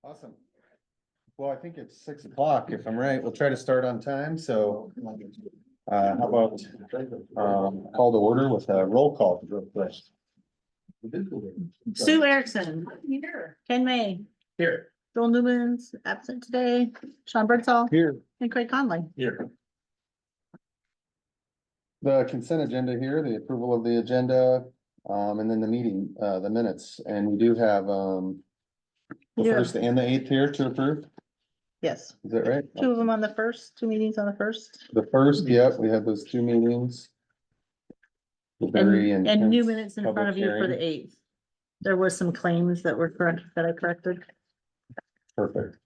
Awesome. Well, I think it's 6 o'clock, if I'm right. We'll try to start on time, so. How about, call to order with a roll call real quick. Sue Erickson. Here. Ken May. Here. Joel Newman's absent today. Sean Birdsall Here. and Craig Conley. Here. The consent agenda here, the approval of the agenda, and then the meeting, the minutes, and we do have, the Yeah. first and the 8th here to approve. Yes, Is that right? two of them on the first, two meetings on the first. The first, yep, we had those two meetings. The very And new intense minutes in front public of you for the hearing. 8th. There was some claims that were correct, that I corrected. Perfect.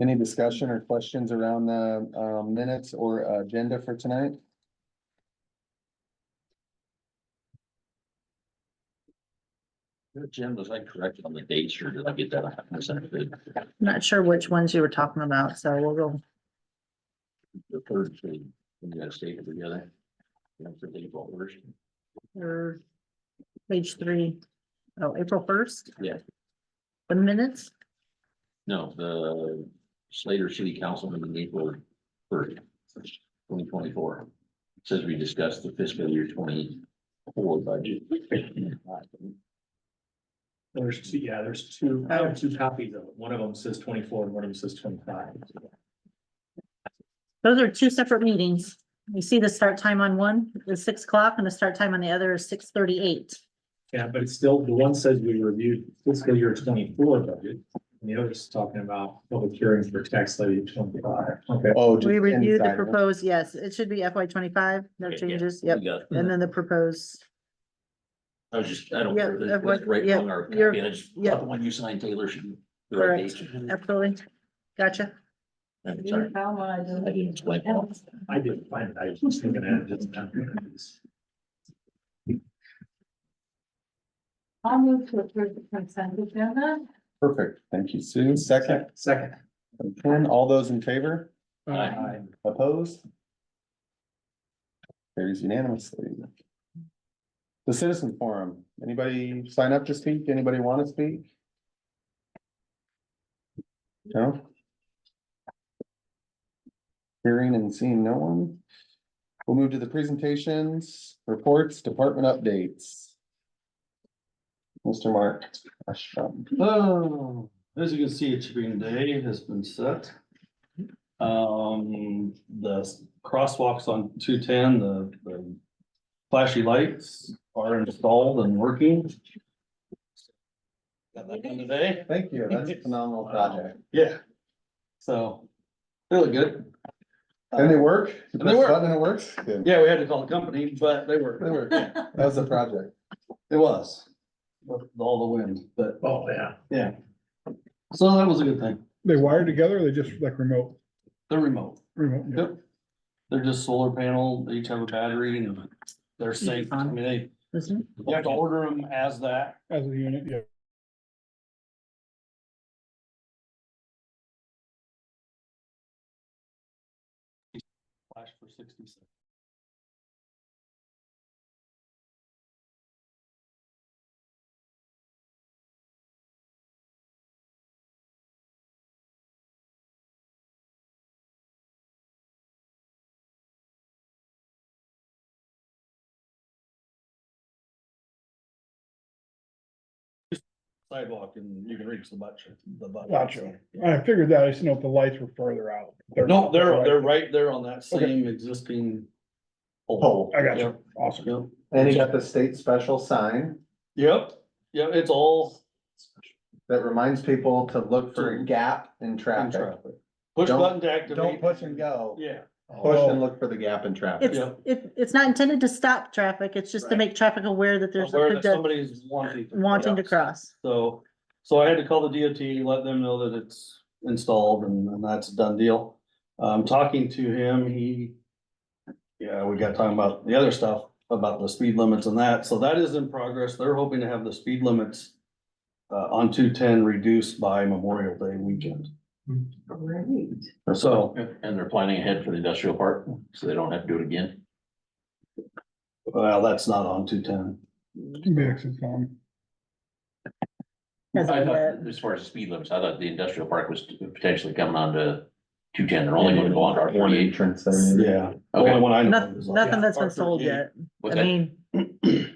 Any discussion or questions around the minutes or agenda for tonight? Jim, was I correct on the dates or did I get that 100% good? I'm not sure which ones you were talking about, so we'll go. The third thing, when you guys stay together. For April first. For page 3. Oh, April 1st? Yeah. The minutes? No, the Slater City Council meeting April first, 2024. Says we discussed the fiscal year 24 budget. There's two, there's two, I have two copies of it. One of them says 24 and one of them says 25. Those are two separate meetings. You see the start time on one is 6 o'clock and the start time on the other is 6:38. Yeah, but it's still, the one says we reviewed fiscal year 24 budget. And the other is talking about public hearings for tax levy 25. Okay. Oh, just We reviewed the inside. proposed, yes, it should be FY 25, no Okay, yeah. changes, yep. We got it. And then the proposed, I was just, I don't Yeah, care. of That's what- right yeah, on our you're- copy. I just yeah. thought the one you signed, Taylor, should be the right correct, date. absolutely. Gotcha. I'm sorry. I didn't explain. I didn't find it. I was just thinking that just. I'll move to approve the consent agenda. Perfect. Thank you, Sue. Second, Second. and Ken, all those in favor? Aye. Opposed? Carries unanimously. The citizen forum, anybody sign up to speak? Anybody want to speak? No? Hearing and seeing no one. We'll move to the presentations, reports, department updates. Mr. Mark. Ashram. Oh, as you can see, a chipping day has been set. The crosswalks on 210, the flashy lights are installed and working. Got that done today. Thank you, that's a phenomenal project. Yeah. So, really good. And they work? You And press they the work. button and it works? Good. Yeah, we had to call the company, but they work. They work. That was a project. It was. With all the wind, but Oh, yeah. yeah. So that was a good thing. They wired together or they just like remote? They're remote. Remote, yeah. Yep. They're just solar panel, they each have a battery and they're safe. I mean, Listen, you have to order them as that. As a unit, yeah. Flash for 60 seconds. Sidewalk and you can reach the button. Gotcha. I figured that. I just didn't know if the lights were further out. No, they're right there on that same existing. Pole. I got you. Yep, Awesome. Yep, And you got the state special sign yep, yep, it's all that reminds people to look for a gap in in traffic. traffic. Push Don't- button to activate. Don't push and go. Yeah, Push and look for the gap in traffic. it's, Yeah. it's not intended to stop traffic, it's just to Right. make traffic aware that there's aware a that pedestrian somebody's wanting. wanting to cross. So I had to call the DOT, let them know that it's installed and that's a done deal. Talking to him, we got talking about the other stuff, about the speed limits and that, so that is in progress. They're hoping to have the speed limits on 210 reduced by Memorial Day weekend. Great. So, And they're planning ahead for the industrial park, so they don't have to do it again. well, that's not on 210. Mix is on. As I of thought, yet. as far as the speed limits, I thought the industrial park was potentially coming on to 210. They're only gonna go on to R One 38. entrance there. Yeah. The only Okay, one I know. Nothing, of is nothing that's been sold R38. yet. what's I that? mean,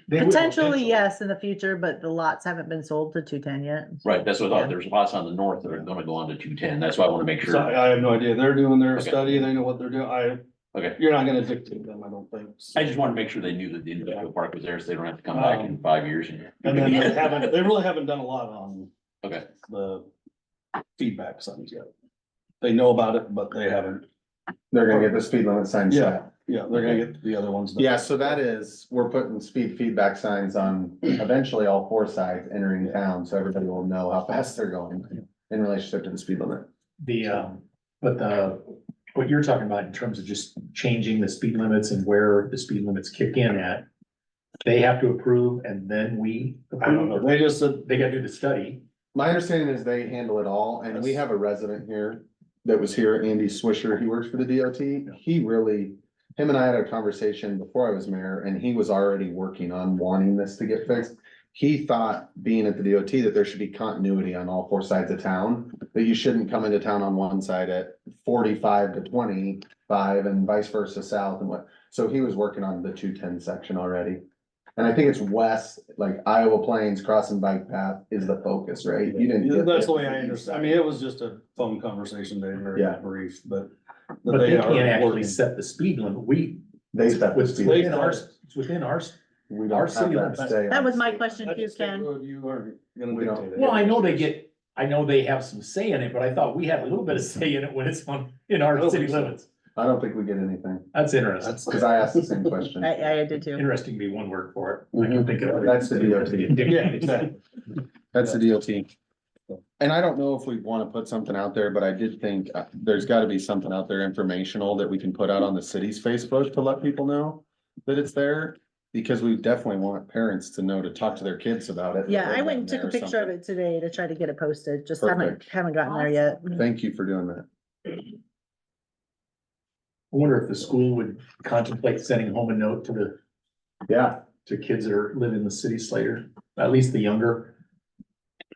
They will potentially, yes, in the future, but the lots haven't been sold to 210 yet. Right, that's what I Yeah. thought. There's lots on the north that are gonna go on to 210. That's why I wanna make So sure. I have no idea. They're doing their Okay. study. They know what they're doing. Okay, You're not gonna dictate them, I don't think. I just wanted to make sure they knew that the industrial park was there, so they don't have to come back in 5 years and. And then they really haven't done a lot on Okay, the feedback signs yet. They know about it, but they haven't. They're gonna get the speed limit sign set. Yeah, they're gonna get the other ones. done. Yeah, so that is, we're putting speed feedback signs on eventually all four sides entering town, so everybody will know how fast they're going in relationship to the speed limit. What you're talking about in terms of just changing the speed limits and where the speed limits kick in at. They have to approve and then we, I don't know. They just said, they gotta do the study. My understanding is they handle it all, and we have a resident here that was here, Andy Swisher, he works for the DOT. He really, him and I had a conversation before I was mayor, and he was already working on wanting this to get fixed. He thought, being at the DOT, that there should be continuity on all four sides of town, that you shouldn't come into town on one side at 45 to 25 and vice versa south and what. So he was working on the 210 section already. And I think it's west, like Iowa Plains crossing bike path is the focus, right? You didn't. get that's the this. way I understand. I mean, it was just a phone conversation, they were Yeah. brief, but. But they are can't actually working. set the speed limit. They set the speed. Within ours, it's within ours. We our don't have city that limits. say. That on was the my state. question to you, That's state Ken. road, you aren't gonna We don't- dictate it. Well, I know they have some say in it, but I thought we had a little bit of say in it when it's in I our don't city think so. limits. I don't think we get anything, That's interesting. That's, cause I asked the same question. I did too. Interesting to be one word for it. I can think of. That's the DOT. yeah, exactly. That's the DOT. And I don't know if we wanna put something out there, but I did think there's gotta be something out there informational that we can put out on the city's Facebook to let people know that it's there. Because we definitely want parents to know to talk to their kids about it. Yeah, I went and took a picture of it today to try to get it posted. Just haven't Perfect. gotten there yet. Thank you for doing that. I wonder if the school would contemplate sending home a note Yeah, to kids that are living in the city Slater, at least the younger.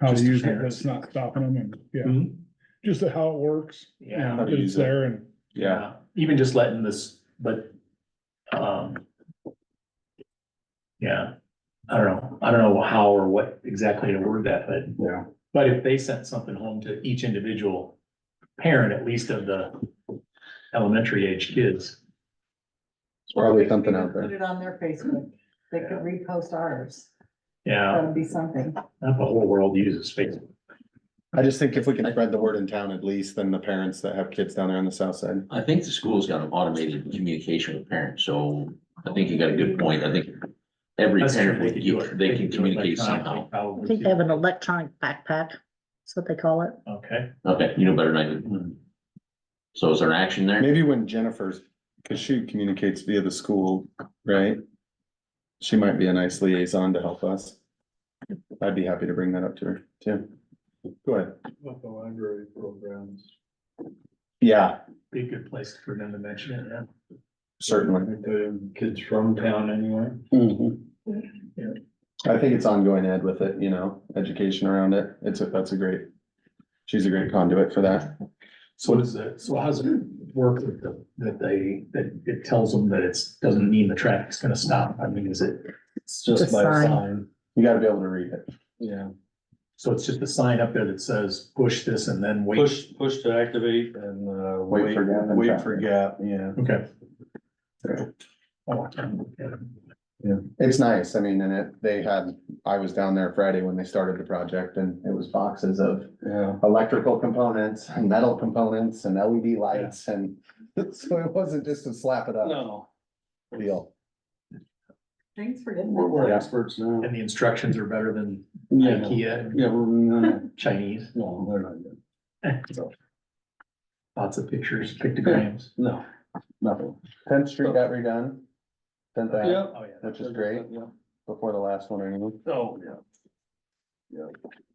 How to Just use it, parents. that's not stopping them and, yeah, Hmm? just how it works. Yeah. How to That use it's it. there and yeah. Even just letting this, but, yeah, I don't know how or what exactly to word that, but. Yeah. But if they sent something home to each individual parent, at least of the elementary age kids. It's probably They could something even out Put there. it on their Facebook. They could repost ours. Yeah, That'd be something. not the whole world uses Facebook. I just think if we can spread the word in town at least, then the parents that have kids down there on the south side. I think the school's got an automated communication with parents, so I think you got a good point. I think every That's parent, true, they can do it communicate electronically, somehow. I probably, think too. they have an electronic backpack. That's what they call it. Okay, Okay, you know better than I do. So is there an action there? Maybe when Jennifer's, cause she communicates via the school, right? She might be a nice liaison to help us. I'd be happy to bring that up to her too. Go ahead. With the library programs. Yeah, be a good place for them to mention it, yeah. certainly. The kids from town anyway. I think it's ongoing ed with it, you know, education around it. That's a great, she's a great conduit for that. So what is it, so how's it work with that it tells them that doesn't mean the traffic's gonna stop? I mean, is it, It's just Just by sign. sign, You gotta be able to read it. yeah. so it's just a sign up there that says push this and then wait? Push to activate and, Wait for gap and wait for traffic. gap, yeah. Okay. It's nice. I mean, I was down there Friday when they started the project and it was boxes of Yeah. electrical components and metal components and LED lights and so it wasn't just a slap it up No, deal. Thanks for getting we're that. experts now. And the instructions are better than Yeah, IKEA, yeah, no, Chinese, no, they're not good. lots of pictures, pictograms. No, nothing. 10th Street got redone. 10th Ave, Yeah. Oh, yeah. which is great, Yeah. before the last one or anything. Oh, yeah. Yeah,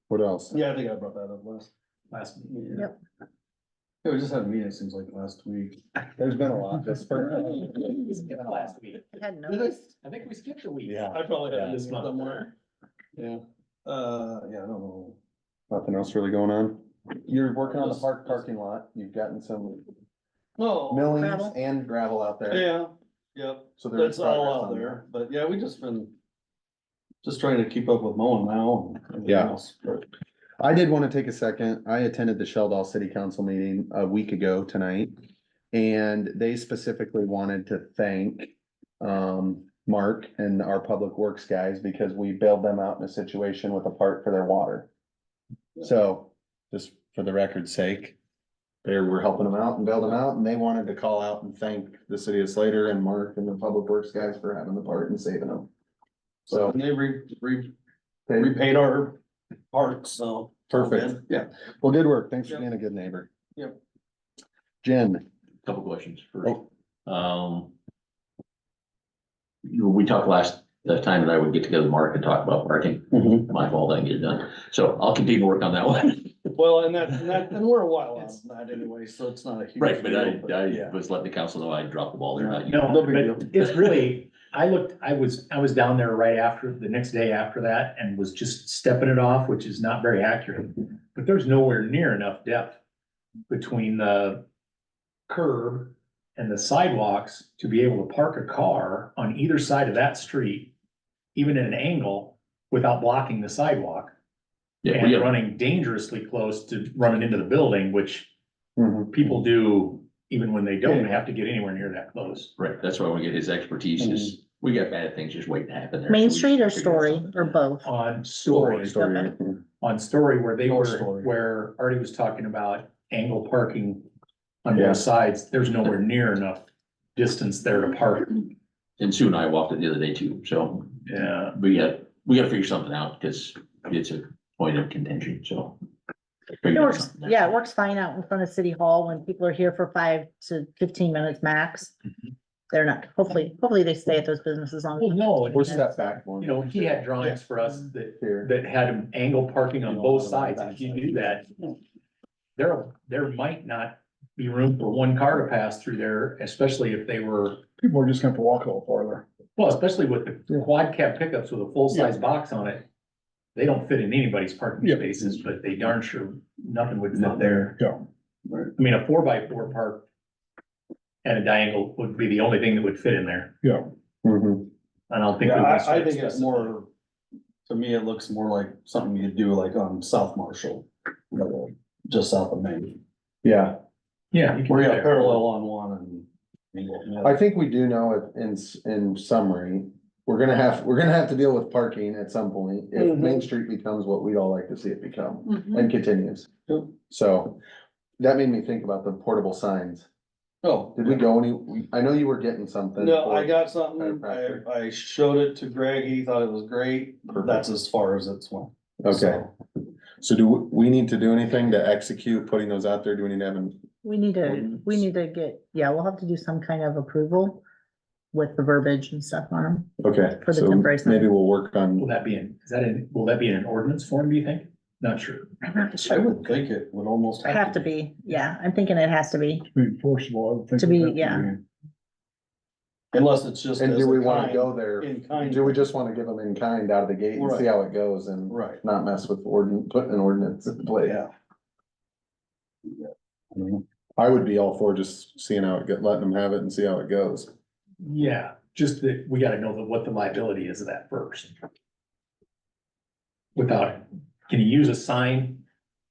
What else? yeah, I think I brought that up last. Last, Yeah. Yep. Yeah, we just had a meeting, it seems like last week. There's been a lot this spring. last week. I hadn't noticed. I think we skipped a week. Yeah. I probably Yeah, had this this month. somewhere. Yeah, yeah, I don't know. Nothing else really going on? You're working on the park parking lot. You've gotten some Oh, millings Gravel. and gravel out there. yeah, yep, So there's that's all progress out on there, but yeah, we just been. Just trying to keep up with mowing now and everything Yeah. else. But I did want to take a second. I attended the Sheldon City Council meeting a week ago tonight. And they specifically wanted to thank Mark and our public works guys because we bailed them out in a situation with a part for their water. So, just for the record's sake, they were helping them out and bailed them out, and they wanted to call out and thank the city of Slater and Mark and the public works guys for having the part and saving them. So So, they repaid our parts, so. Perfect. Yeah. well, good work. Thanks for Yep. being a good neighbor. Yep. Jen, Couple questions first. oh, We talked the time that I would get together with Mark and talk about parking. My fault, I didn't get it done. So I'll continue to work on that one. Well, and we're a while out on that anyway, so it's not a huge. Right, but deal, I yeah. was letting the council know I dropped the ball there. not you. No, No big but it's really, I was down there right after, the next day after that and was just stepping it off, which is not very accurate. But there's nowhere near enough depth between the curb and the sidewalks to be able to park a car on either side of that street, even at an angle, without blocking the sidewalk. Yeah, we And have, running dangerously close to running into the building, which mhm. people do even when they don't have to get anywhere near that close. right, that's why I want to get his expertise, is we got bad things just waiting to happen there. Main So we Street or should figure out Story something. or both? On Story, Story. Okay. on Story where they North were, Story. where Artie was talking about angle parking on Yeah. both sides, there's nowhere near enough distance there to park. And Sue and I walked it the other day too, so Yeah, we gotta figure something out, because it's a point of contention, so. It works, yeah, it works fine out in front of City Hall when people are here for 5 to 15 minutes max. They're not, hopefully they stay at those businesses long. well, no, We're and, set back one. you know, he had drawings for us Here. that had angle parking on both sides, and if you do that, there might not be room for one car to pass through there, especially if they were, People are just gonna have to walk a little farther. well, especially with the quad cab pickups with a full-size box on it. They don't fit in anybody's parking Yeah. spaces, but they darn sure nothing would fit there. Yeah. I mean, a 4x4 park at a diagonal would be the only thing that would fit in there. Yeah, Mhm. I don't think. Yeah, we would I start think it's specifying. more, to me, it looks more like something you do like on South Marshall. Just south of Maine, Yeah, Yeah. you can where you do have that. parallel on one and. angle on the I other. think we do know it in summary, we're gonna have to deal with parking at some point. If Mhm. Main Street becomes what we'd all like to see it become Mhm. and continues. Yep. So that made me think about the portable signs. Oh, Did we go I know you were getting something. no, for- I got something, chiropractor. I showed it to Greg, he thought it was great, Perfect. that's as far as it's went. Okay, so do we need to do anything to execute putting those out there? Do we need to have an? We need to get, yeah, we'll have to do some kind of approval with the verbiage and stuff on them. Okay, For the so temporary sign. maybe we'll work Will on, that be will that be in an ordinance form, do you think? Not sure. I'm not I sure. would think it would almost Have to be, yeah, I'm thinking it has to be. to be enforceable, I would think. To be, it'd have yeah. Unless it's just. and as do a we wanna kind- go there? In kind. Do we just wanna give them in kind out of the gate and see Right. how it goes and Right, not mess with putting an ordinance in play? yeah. Yeah. I mean, I would be all for just seeing how letting them have it and see how it goes. Yeah, just that we gotta know what the liability is of that first. Without, can you use a sign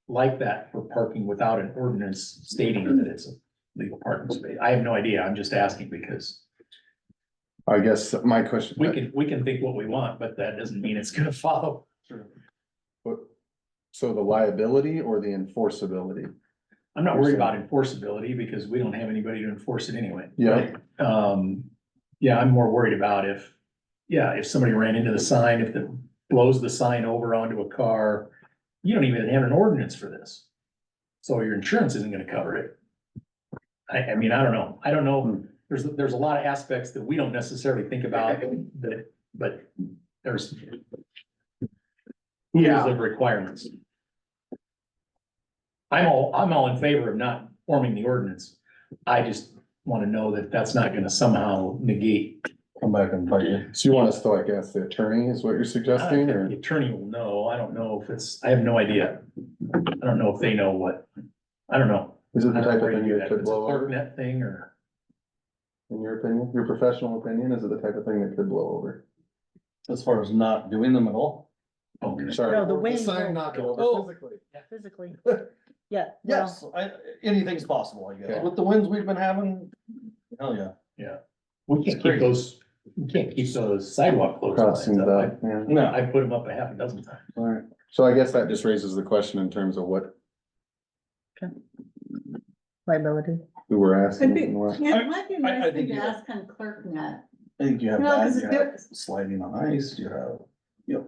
like that for parking without an ordinance stating that it's a legal parking space? I have no idea, I'm just asking because I guess my question. we can think what we want, but that doesn't mean it's gonna follow. So the liability or the enforceability? I'm not worried about enforceability because we don't have anybody to enforce it anyway. Yeah. Yeah, I'm more worried about if somebody ran into the sign, if it blows the sign over onto a car, you don't even have an ordinance for this. So your insurance isn't gonna cover it. I mean, I don't know. There's a lot of aspects that we don't necessarily think about but there's rules of requirements. I'm all in favor of not forming the ordinance. I just wanna know that that's not gonna somehow negate come back and bite you. So you want us to like ask the attorney is what you're suggesting, The or? attorney will know. I don't know if it's, I have no idea. I don't know if they know what, I don't know. Is it I the don't know type of where you thing do that that. could If it's a blow over, ClerkNet thing or, in your opinion, your professional opinion, is it the type of thing that could blow over? As far as not doing them at all? oh, Sorry. No, the or wind sign will- not go Oh. over physically. Physically. Yeah. well, Yes, anything's possible, I guess. Okay. With the winds we've been having, hell yeah. we can't keep those, we can't keep those sidewalk Crossing clotheslines up. the, yeah. No, I put them up a half a dozen times. Alright, so I guess that just raises the question in terms of what, Liability. who we're It'd asking be, and what. yeah, it might be a I nice thing think to you- ask on ClerkNet. I think you have You know, 'cause that, you have there- sliding on ice, you have, Yeah.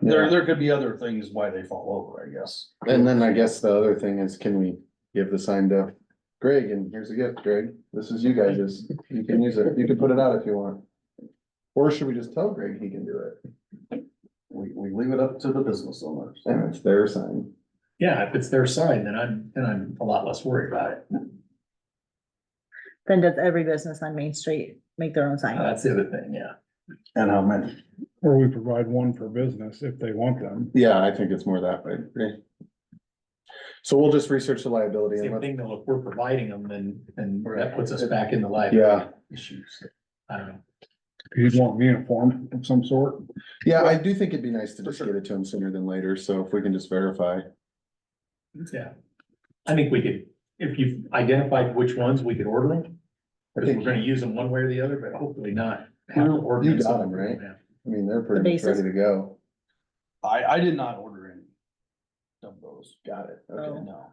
there could be other things why they fall over, I guess. And then I guess the other thing is, can we give the sign to Greg, and here's a gift, Greg, this is you guys', you can use it, you can put it out if you want. Or should we just tell Greg he can do it, We leave it up to the business owners. and it's their sign? Yeah, if it's their sign, then I'm a lot less worried about it. Then does every business on Main Street make their own sign? That's the other thing, yeah. And how many? Or we provide one for business if they want them. Yeah, I think it's more that way, okay? So we'll just research the liability and Same let, thing though, if we're providing them, then that puts us back in the yeah, liability issues. I don't know. You'd want uniform of some sort. yeah, I do think it'd be nice to just get it to him sooner than later, so if we can just verify. Yeah. I think we could, if you've identified which ones, we could order them. I Because think, we're gonna use them one way or the other, but hopefully not. have to order You got some. them, right? Yeah. I mean, they're pretty The much bases? ready to go. I did not order any of those, Got it, Oh. okay. no.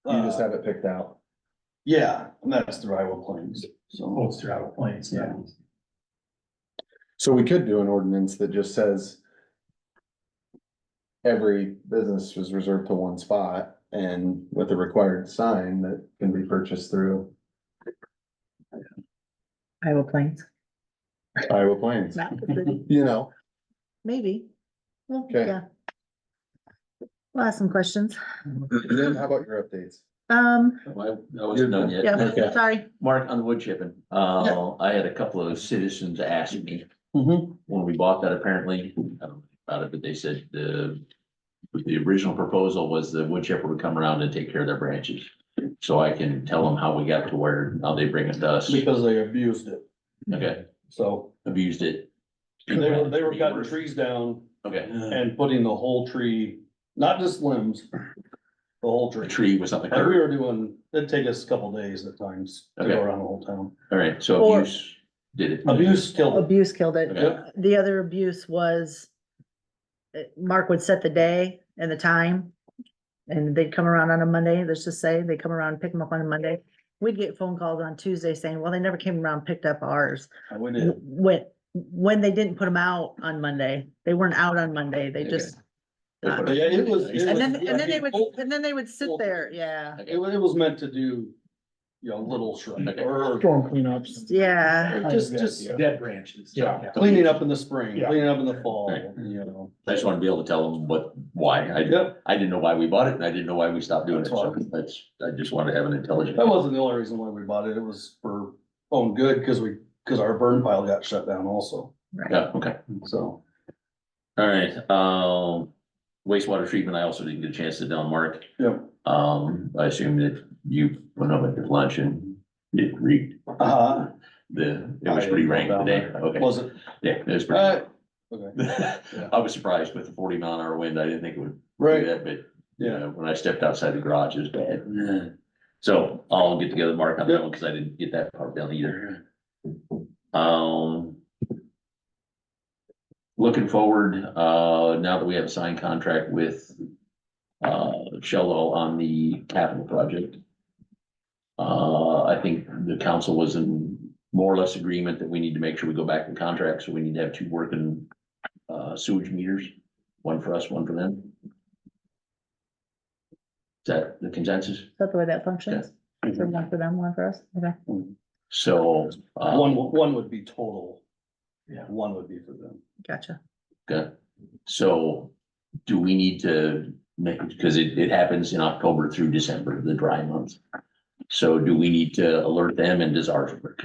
You just have it picked out. Yeah, and that's through Iowa Plains, Oh, so. it's throughout planes, yeah. So we could do an ordinance that just says every business is reserved to one spot and with a required sign that can be purchased through Iowa Plains. Iowa Plains, Not the city. you know? Maybe. Well, Okay. yeah. We'll ask some questions. Jim, how about your updates? I wasn't done yet. Yeah, Okay. sorry. Mark, on the wood chipping, I had a couple of citizens ask me Mhm. when we bought that, apparently, I don't know about it, but they said the original proposal was the wood chipper would come around and take care of their branches. So I can tell them how we got to where, now they bring it to us. Because they abused it, Okay, so abused it. they were cutting trees down Okay, and putting the whole tree, not just limbs, the whole the tree. tree was on the And we curb. were doing, it'd take us a couple days at times to Okay. go around the whole town. All right, so Or- abuse did it. Abuse killed it. Abuse killed it. Okay. The other abuse was Mark would set the day and the time. And they'd come around on a Monday, let's just say, they come around, and pick them up on a Monday. We'd get phone calls on Tuesday saying, well, they never came around, and picked up ours. And we did. When they didn't put them out on Monday, they weren't out on Monday, they Okay. just. Yeah, it was- And then they would sit there, yeah, It was meant to do, you know, little shrub Okay. or Storm cleanups. yeah. just Dead branches. Yeah. cleaning up in the spring, Yeah. cleaning up in the fall, Right. you know. I just want to be able to tell them why. Yep, I didn't know why we bought it and I didn't know why we stopped doing it. That's So fine. I just wanted to have an intelligent. that wasn't the only reason why we bought it. It was for own good, cause our burn pile got shut down also, Yeah, okay. so. All right, wastewater treatment, I also didn't get a chance to sit down, Mark. Yep. I assume that you went up at lunch and it reeked, it was pretty rank today, okay, Was it? yeah, it was pretty. Okay, I was surprised with the 40-mile-an-hour wind, I didn't think it would do right, that, but, yeah, when I stepped outside the garage, it was bad. So I'll get together, Mark, on that one, cause I didn't get that part down either. Looking forward, now that we have a signed contract with Shell on the capital project. I think the council was in more or less agreement that we need to make sure we go back to contract, so we need to have 2 working sewage meters, one for us, one for them. Is that the consensus? Is that the way that functions? So one for them, one for us, okay. So, one would be total. Yeah. One would be for them. Gotcha. okay, so do we need to make, because it happens in October through December, the dry months. So do we need to alert them and does ours work?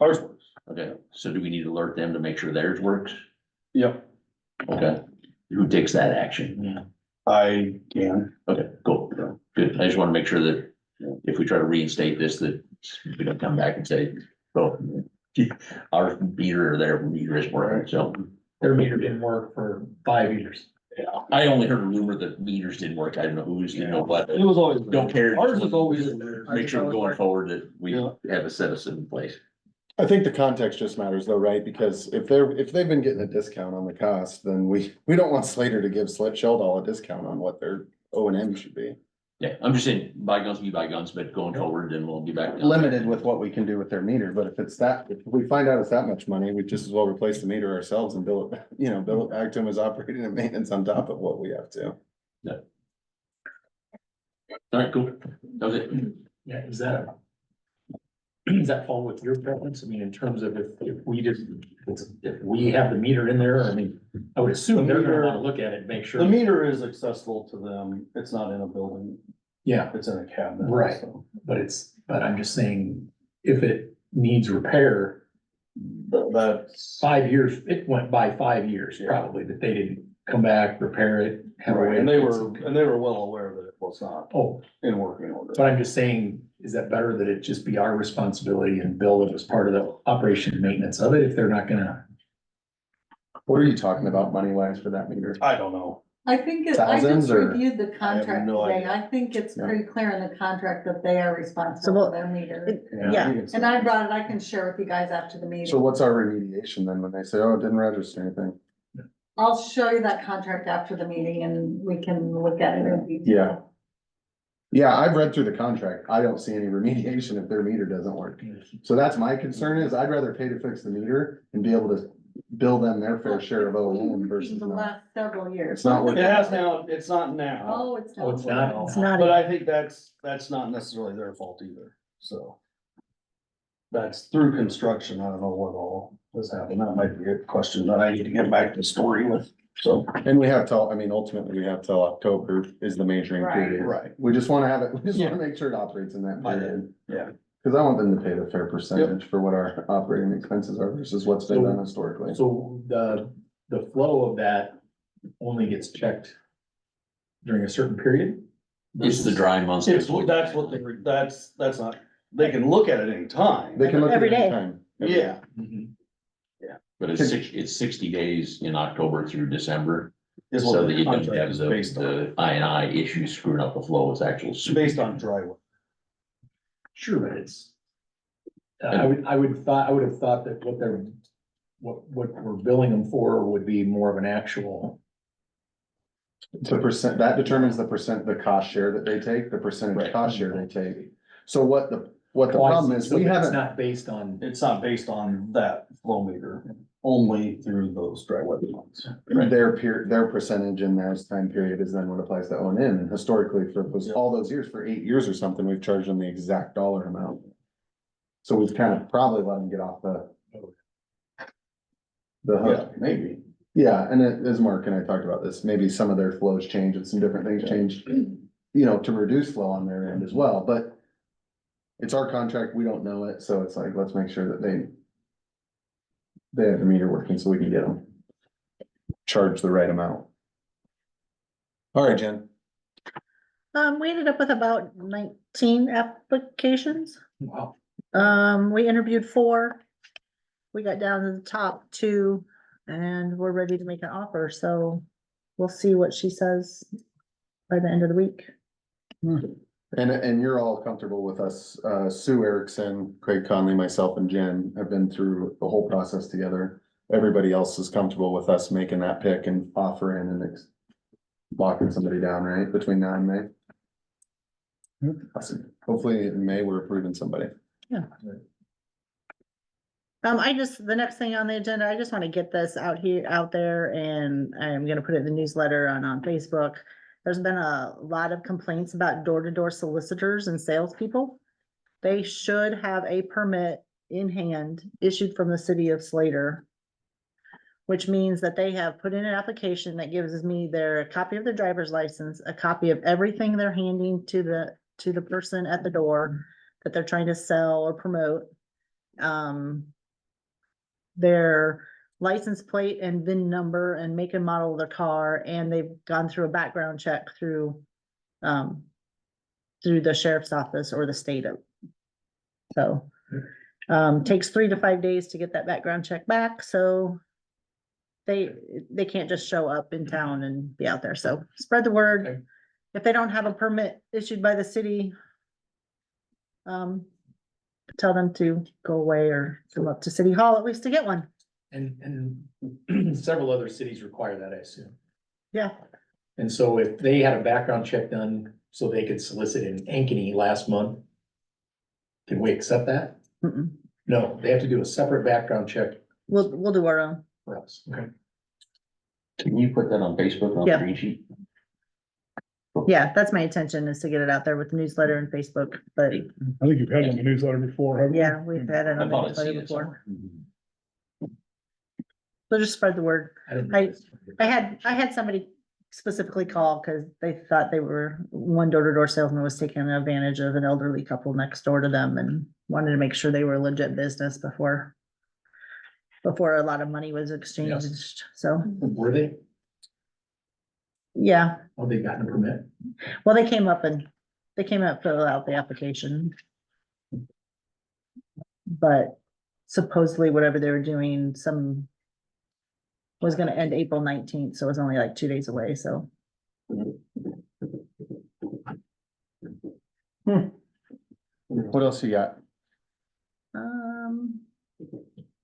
Ours works. Okay, so do we need to alert them to make sure theirs works? Yep, Okay, who takes that action? I can. Okay, cool, good. I just wanna make sure that if we try to reinstate this, that we don't come back and say, well, our meter or their meter is working, so. Their meter didn't work for 5 years. I only heard a rumor that meters didn't work. I don't know who's, you know what. It was always. Don't care. Ours is always there. Make sure going forward that we Yeah. have a citizen in place. I think the context just matters though, right? Because if they've been getting a discount on the cost, then we don't want Slater to give Sheldon a discount on what their O and M should be. Yeah, I'm just saying bygones be bygones, but going forward, then we'll be back. Limited with what we can do with their meter, but if we find out it's that much money, we just as well replace the meter ourselves and bill it back to them as operating and maintenance on top of what we have to. All right, cool. That was it. Yeah, does that fall with your preference? I mean, in terms of if we have the meter in there, I mean, I would assume they're gonna wanna look at it, and make sure. The meter is accessible to them. It's not in a building. Yeah, It's in a cabinet. Right. so. but I'm just saying, if it needs repair, That's. 5 years, it went by 5 years probably that they didn't come back, repair it. have a way Right, to and they fix were, it. and they were well aware that it was not Oh, in working order. but I'm just saying, is that better that it just be our responsibility and bill it as part of the operation and maintenance of it if they're not gonna? What are you talking about money wise for that meter? I don't know. I think I Thousands just or- reviewed the contract no today. idea. I think it's Yeah. pretty clear in the contract that they are So responsible we'll- for their meter. It- Yeah, And I brought it, I can share with you guys after the So meeting. what's our remediation then when they say, oh, it didn't register anything? I'll show you that contract after the meeting and we can look at it in detail. Yeah. Yeah, I've read through the contract. I don't see any remediation if their meter doesn't work. So that's my concern is I'd rather pay to fix the meter and be able to bill them their fair share of O and M versus The not. last several years. It's not It working. has now, it's not now. Oh, it's Oh, it's not. not? it's not, But I think that's not necessarily their fault either, so. That's through construction. I don't know what all has happened. That might be a question that I need to get back to the story with, so. And we have till, I mean, ultimately we have till October is the measuring Right. period. Right. We just wanna have it, we just wanna make sure it operates in that I period. Yeah. Cause I want them to pay the fair percentage for what our operating expenses are versus what's been done historically. So the flow of that only gets checked during a certain period? It's the dry months. It's, that's what they, that's not, they can look at it anytime. They can look at Every it day. anytime. Yeah, Mhm. But it's 60 days in October through December, is what so that the you don't contract have is based on. the I issues screwing up the flow. It's actual. It's based on drywall. Sure, but it's. I would have thought that what we're billing them for would be more of an actual. It's a percent, that determines the cost share that they take, the percentage Right. cost share they take. So what the problem is, So we it's haven't, not based on, It's not based on that flow meter, only through those dry weather months. their percentage in their time period is then what applies to O and M. And historically, for all those years, for 8 years or something, we've charged them the exact dollar amount. So we've kind of probably let them get off the Yeah, hook. maybe. Yeah, and as Mark and I talked about this, maybe some of their flows change and some different things change, to reduce flow on their end as well, but it's our contract, we don't know it, so it's like, let's make sure that they have the meter working so we can get them charged the right amount. All right, Jen. we ended up with about 19 applications. wow, We interviewed 4. We got down to the top 2 and we're ready to make an offer, so we'll see what she says by the end of the week. And you're all comfortable with us, Sue Erickson, Craig Conley, myself and Jen have been through the whole process together. Everybody else is comfortable with us making that pick and offering and locking somebody down, right, between now and May? Awesome. Hopefully in May, we're approving somebody. The next thing on the agenda, I just want to get this out there, and I'm gonna put it in the newsletter and on Facebook. There's been a lot of complaints about door-to-door solicitors and salespeople. They should have a permit in hand issued from the city of Slater, which means that they have put in an application that gives me a copy of their driver's license, a copy of everything they're handing to the person at the door that they're trying to sell or promote. their license plate and VIN number and make and model of their car, and they've gone through a background check through the sheriff's office or the state of. So, takes 3 to 5 days to get that background check back, so they can't just show up in town and be out there, so spread the Okay. word. If they don't have a permit issued by the city, tell them to go away or come up to City Hall at least to get one. And several other cities require that, I assume. Yeah, And so if they had a background check done, so they could solicit in Ankeny last month, can we accept that? mm-mm. No, they have to do a separate background check We'll do our own. for us. Okay. Can you put that on Facebook on Yeah. the green sheet? Yeah, that's my intention, is to get it out there with the newsletter and Facebook, but I think you've had it on the newsletter before, haven't you? yeah, we've had it I on the thought I'd newsletter seen it before. somewhere. So just spread the word. I don't I- know. I had somebody specifically call because they thought one door-to-door salesman was taking advantage of an elderly couple next door to them and wanted to make sure they were a legit business before a lot of money was exchanged, so, Were they? yeah. Oh, they gotten a permit? Well, they came up, fill out the application. But supposedly whatever they were doing, was gonna end April 19th, so it was only like 2 days away, so. What else you got?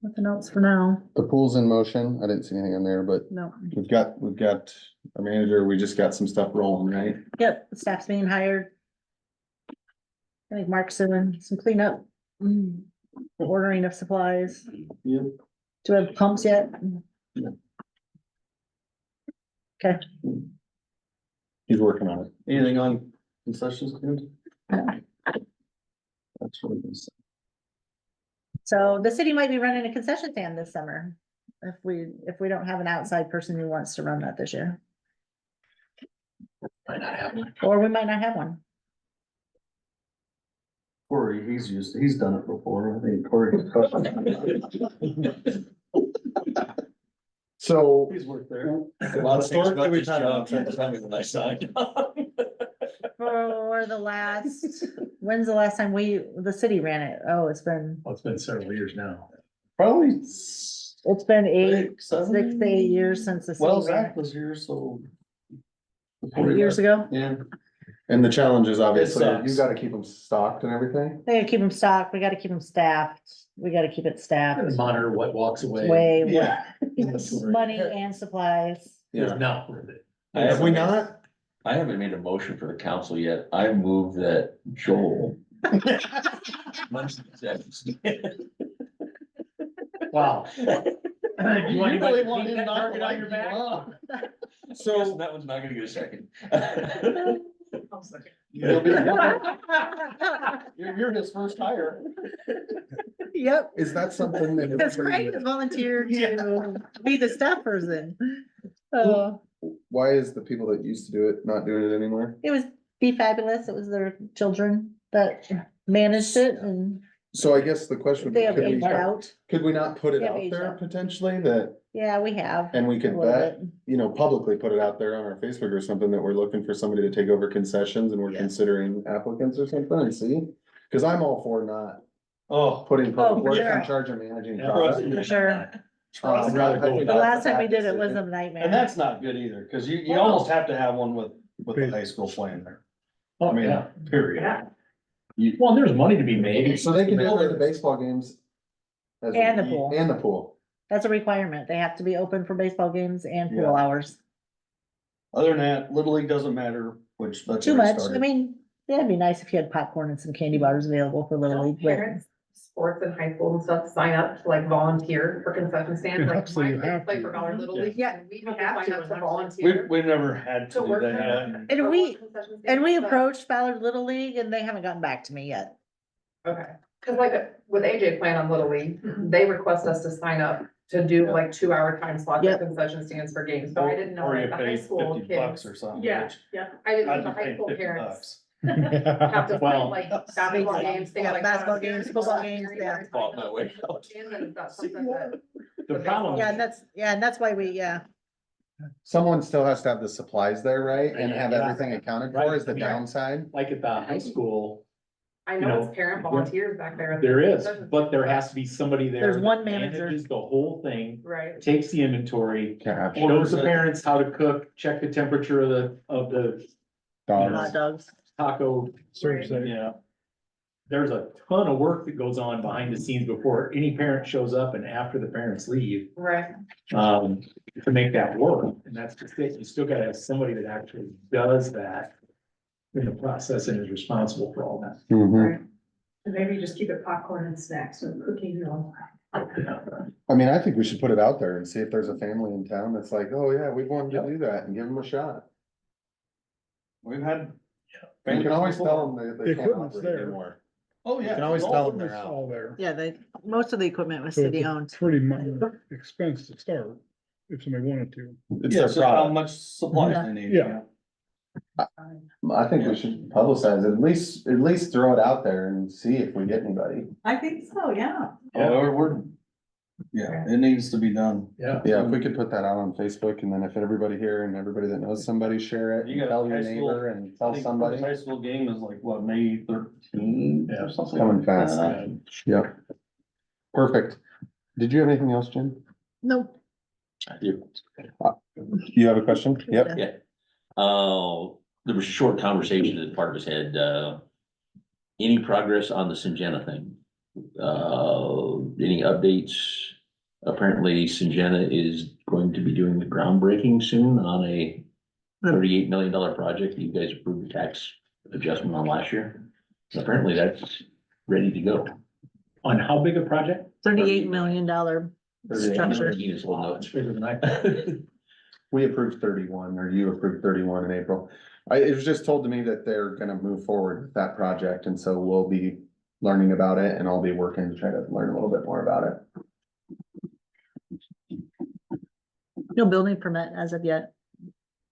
Nothing else for now, The pool's in motion. I didn't see anything on there, but no. we've got a manager. We just got some stuff rolling, right? Yep, staff's being hired. I think Mark's doing some cleanup, ordering of supplies. Yep. Do we have pumps yet? Okay, He's working on it. Anything on concessions? Ken? That's really good stuff. so the city might be running a concession stand this summer. If we don't have an outside person who wants to run that this year, Might not have one. or we might not have one. Corey, he's done it before. I think Corey. So, He's worked there. historically, we've had a- When I signed. For the last, when's the last time the city ran it? Oh, it's been Several years now. Probably. It's been 6 to 8 years since the Well, city ran Zach was here, so. it. 8 years ago. Yeah. And the challenge is obviously, sucks. you gotta keep them stocked and everything. They gotta keep them stocked, we gotta keep them staffed, we gotta keep it staffed. Gotta monitor what walks away. Way, Yeah. money and supplies. It's not worth it. Have we not? I haven't made a motion for the council yet. I move that Joel. Wow. You want anybody to paint that knock target the on your back? So that one's not gonna get a second. You're his first hire. Yep, Is that something that? because Craig has volunteered to be the staff person. Why is the people that used to do it not doing it anymore? It was Be Fabulous, it was their children that managed it and So I guess the question would they be, have aged out. could we not put it They have out aged there out. potentially that, Yeah, we have. and we a could little bet, bit. you know, publicly put it out there on our Facebook or something that we're looking for somebody to take over concessions and we're Yeah. considering applicants or something and see? Cause I'm all for not Oh, putting Oh, public for works sure. in charge of managing. Yeah, costs. For sure. I'd rather go I think with The that's last a time we bad did it was decision. a nightmare. and that's not good either, cause you almost have to have one with the high school playing there. I Oh, mean, yeah. period. Well, there's money to be made. So they can do it in the baseball games. as And the well. pool. And the pool. That's a requirement. They have to be open for baseball games and pool Yeah. hours. Other than that, Little League doesn't matter, which that's. Too already much. I started. mean, yeah, it'd be nice if you had popcorn and some candy bars available for Little League, but Parents, sports and high school and stuff sign up to like volunteer for concession stands, like Absolutely my have kids play to. for Dollar Little League. Yeah. and We have to sign up to We've, volunteer. we've never had to To do work that there. yet. and for we, concession and stands, we but- approached Ballard Little League and they haven't gotten back to me yet. Okay, cause like with AJ playing on Little League, they request us to sign up to do like 2-hour time slots Yep. at concession stands for games, but I didn't know Or like you the pay high school 50 bucks kids. or something. Yeah, which yeah, I didn't know I'd the be high paying school 50 parents bucks. Have to play Well- like basketball games. they Yeah, gotta basketball come games, here, football here, games, here, yeah. here, Fought my way out. And then that's something that. The problem. Yeah, and that's why Someone still has to have the supplies there, right? And have Yeah. everything accounted Right. for is the Yeah. downside. Like at the high school, I You know know, it's parent volunteers back there. there is, but there has to be somebody there. There's that one manager. Manages the whole thing, Right. takes the inventory, Capture shows the parents how to cook, check the temperature of the hot dogs. dogs. taco. Serve safe. Yeah. There's a ton of work that goes on behind the scenes before any parent shows up and after the parents leave, Right. to make that work. And that's just it. You still gotta have somebody that actually does that in the process and is responsible for all that. Mhm. And maybe just keep it popcorn and snacks and cooking, you know. I mean, I think we should put it out there and see if there's a family in town that's like, oh yeah, we wanted to do that and give them a shot. We've had. You can always tell them The they can't equipment's operate there. anymore. Oh, You yeah. can always It's tell all- them they're It's out. all there. Yeah, most of the equipment was So it's city a owned. pretty minor expense to start, if somebody wanted to. It's Yeah, their it's just how product. much supplies Yeah. they need. Yeah. I think we should publicize it, at least throw it out there and see if we get anybody. I think so, yeah. Oh, yeah, it needs to be done. Yeah. Yeah, if we could put that out on Facebook and then if everybody here and everybody that knows somebody share it, You and got tell your high school- neighbor and I tell think somebody. the High school game is like, what, May 13th Yeah, or it's something? coming like fast. that. Yep. Perfect. Did you have anything else, Jim? Nope. You have a question? Yep. Yeah. There was a short conversation that part of us had, any progress on the Syngenta thing? Any updates? Apparently Syngenta is going to be doing the groundbreaking soon on a $38 million project that you guys approved the tax adjustment on last year. Apparently that's ready to go. On how big a project? $38 million structure. Enos will know. Much bigger than I. We approved 31, or you approved 31 in April. It was just told to me that they're gonna move forward with that project, and so we'll be learning about it, and I'll be working to try to learn a little bit more about it. No building permit as of yet.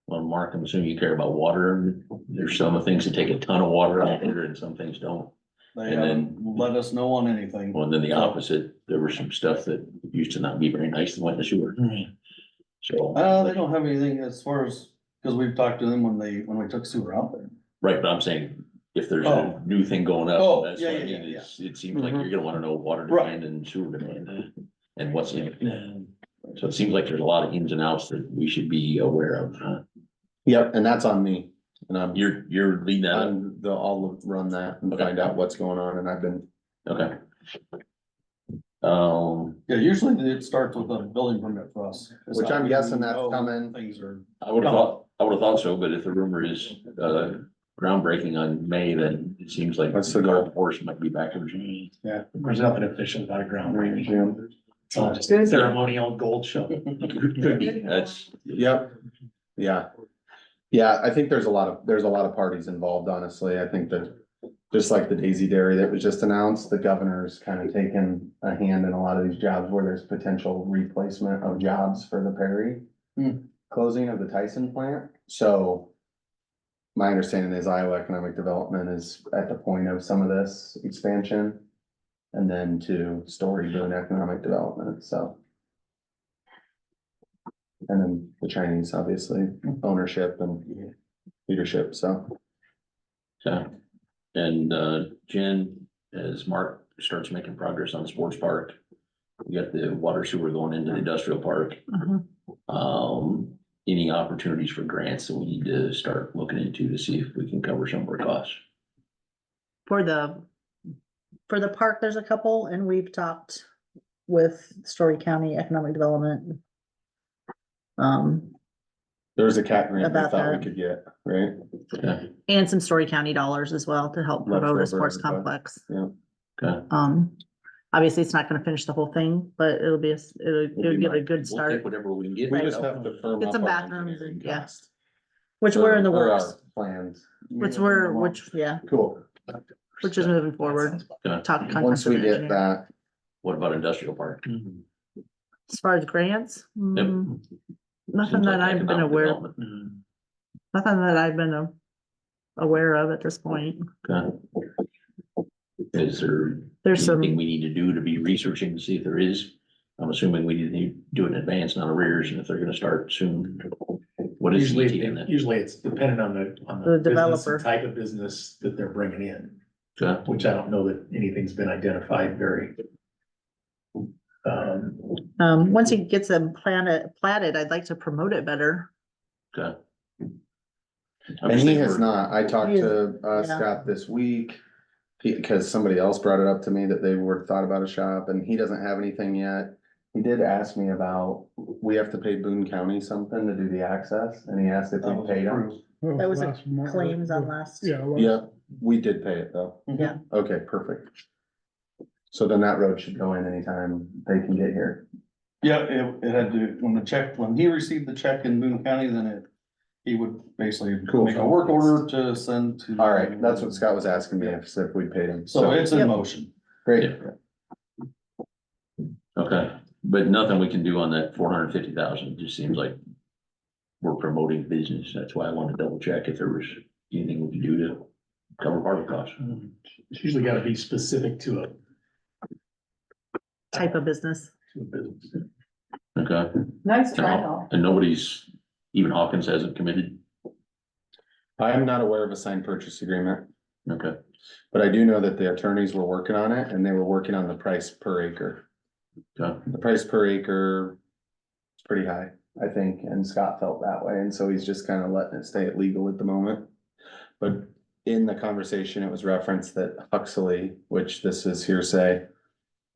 Well, Mark, I'm assuming you care about water. There's some things that take a ton of water out there and some things don't. They And haven't let us know on anything. Well, then the opposite, there was some stuff that used to not be very nice that went in the sewer. So, They don't have anything as far as, cause we've talked to them when we took sewer out there. right, but I'm saying, if there's a Oh. new thing going Oh, up, that's yeah, what I yeah, mean, yeah, it's, it seems like you're gonna wanna know water Right. demand and sewer demand, and what's in it. So it seems like there's a lot of ins and outs that we should be aware of, huh? Yep, and that's on me, and You're leading that up, I'll run that and Okay. find out what's going on, and I've been, okay. Yeah, usually it starts with a building permit for us. Which I'm guessing that's Oh, coming. Things are, I would have thought so, but if the rumor is, groundbreaking on May, then it seems like That's the the goal. golf course might be back in Virginia. There's nothing official about a groundbreaking. June. It's all just ceremonial gold shovel. Could be, that's, Yep, yeah. Yeah, I think there's a lot of parties involved, honestly. I think that, just like the Daisy Dairy that was just announced, the governor's kind of taken a hand in a lot of these jobs where there's potential replacement of jobs for the Perry closing of the Tyson plant, so my understanding is Iowa Economic Development is at the point of some of this expansion, and then to Story doing economic development, so. And then the Chinese, obviously, ownership and leadership, so. and, Jen, as Mark starts making progress on the sports park, we got the water sewer going into the industrial park. Mhm. Any opportunities for grants that we need to start looking into to see if we can cover some of our costs? For the park, there's a couple, and we've talked with Story County Economic Development. There's a cat grant we About thought we that. could get, right? Okay, And some Story County dollars as well to help promote Leftover, a sports but- complex. okay. Obviously, it's not gonna finish the whole thing, but it'll be, it'll give a good We'll start, take whatever we can get. We just have to firm Get up some our bathrooms engineering and- yeah. cost. which we're in the Or our works, Plans, cool. which is moving forward. Okay. Talk. Once we contact get engineer. that, What about industrial park? As far as grants, Yep. nothing Seems that like I've been economic aware, development. nothing that I've been aware of at this point. Okay. Is there There's some, anything we need to do to be researching to see if there is? I'm assuming we need to do it in advance, not arrears, and if they're gonna start soon. What is the ETA in that? Usually it's dependent on the The business developer. and type of business that they're bringing in, Okay. which I don't know that anything's been identified very. once he gets them platted, I'd like to promote it better. Okay. And he has not. I talked He to yeah. Scott this week. Because somebody else brought it up to me that they were thought about a shop and he doesn't have anything yet. He did ask me about, we have to pay Boone County something to do the access and he asked if we paid him. That was a last month. claims on last. Yeah. Yeah, we did pay it though. Yeah. Okay, perfect. So then that road should go in anytime they can get here. Yeah, it had to, when he received the check in Boone County, then he would basically Cool. make a work order to send to. All right, that's what Scott was asking me if we paid him. So it's in Yep. motion. Great. Okay, but nothing we can do on that 450,000. It just seems like we're promoting business. That's why I wanted to double check if there was anything we could do to cover part of the cost. It's usually gotta be specific to Type of business. a business. Okay, Nice try though. and nobody's, even Hawkins hasn't committed. I am not aware of a signed purchase agreement, Okay, but I do know that the attorneys were working on it and they were working on the price per acre. okay, The price per acre is pretty high, I think, and Scott felt that way, and so he's just kind of letting it stay at legal at the moment. But in the conversation, it was referenced that Huxley, which this is hearsay,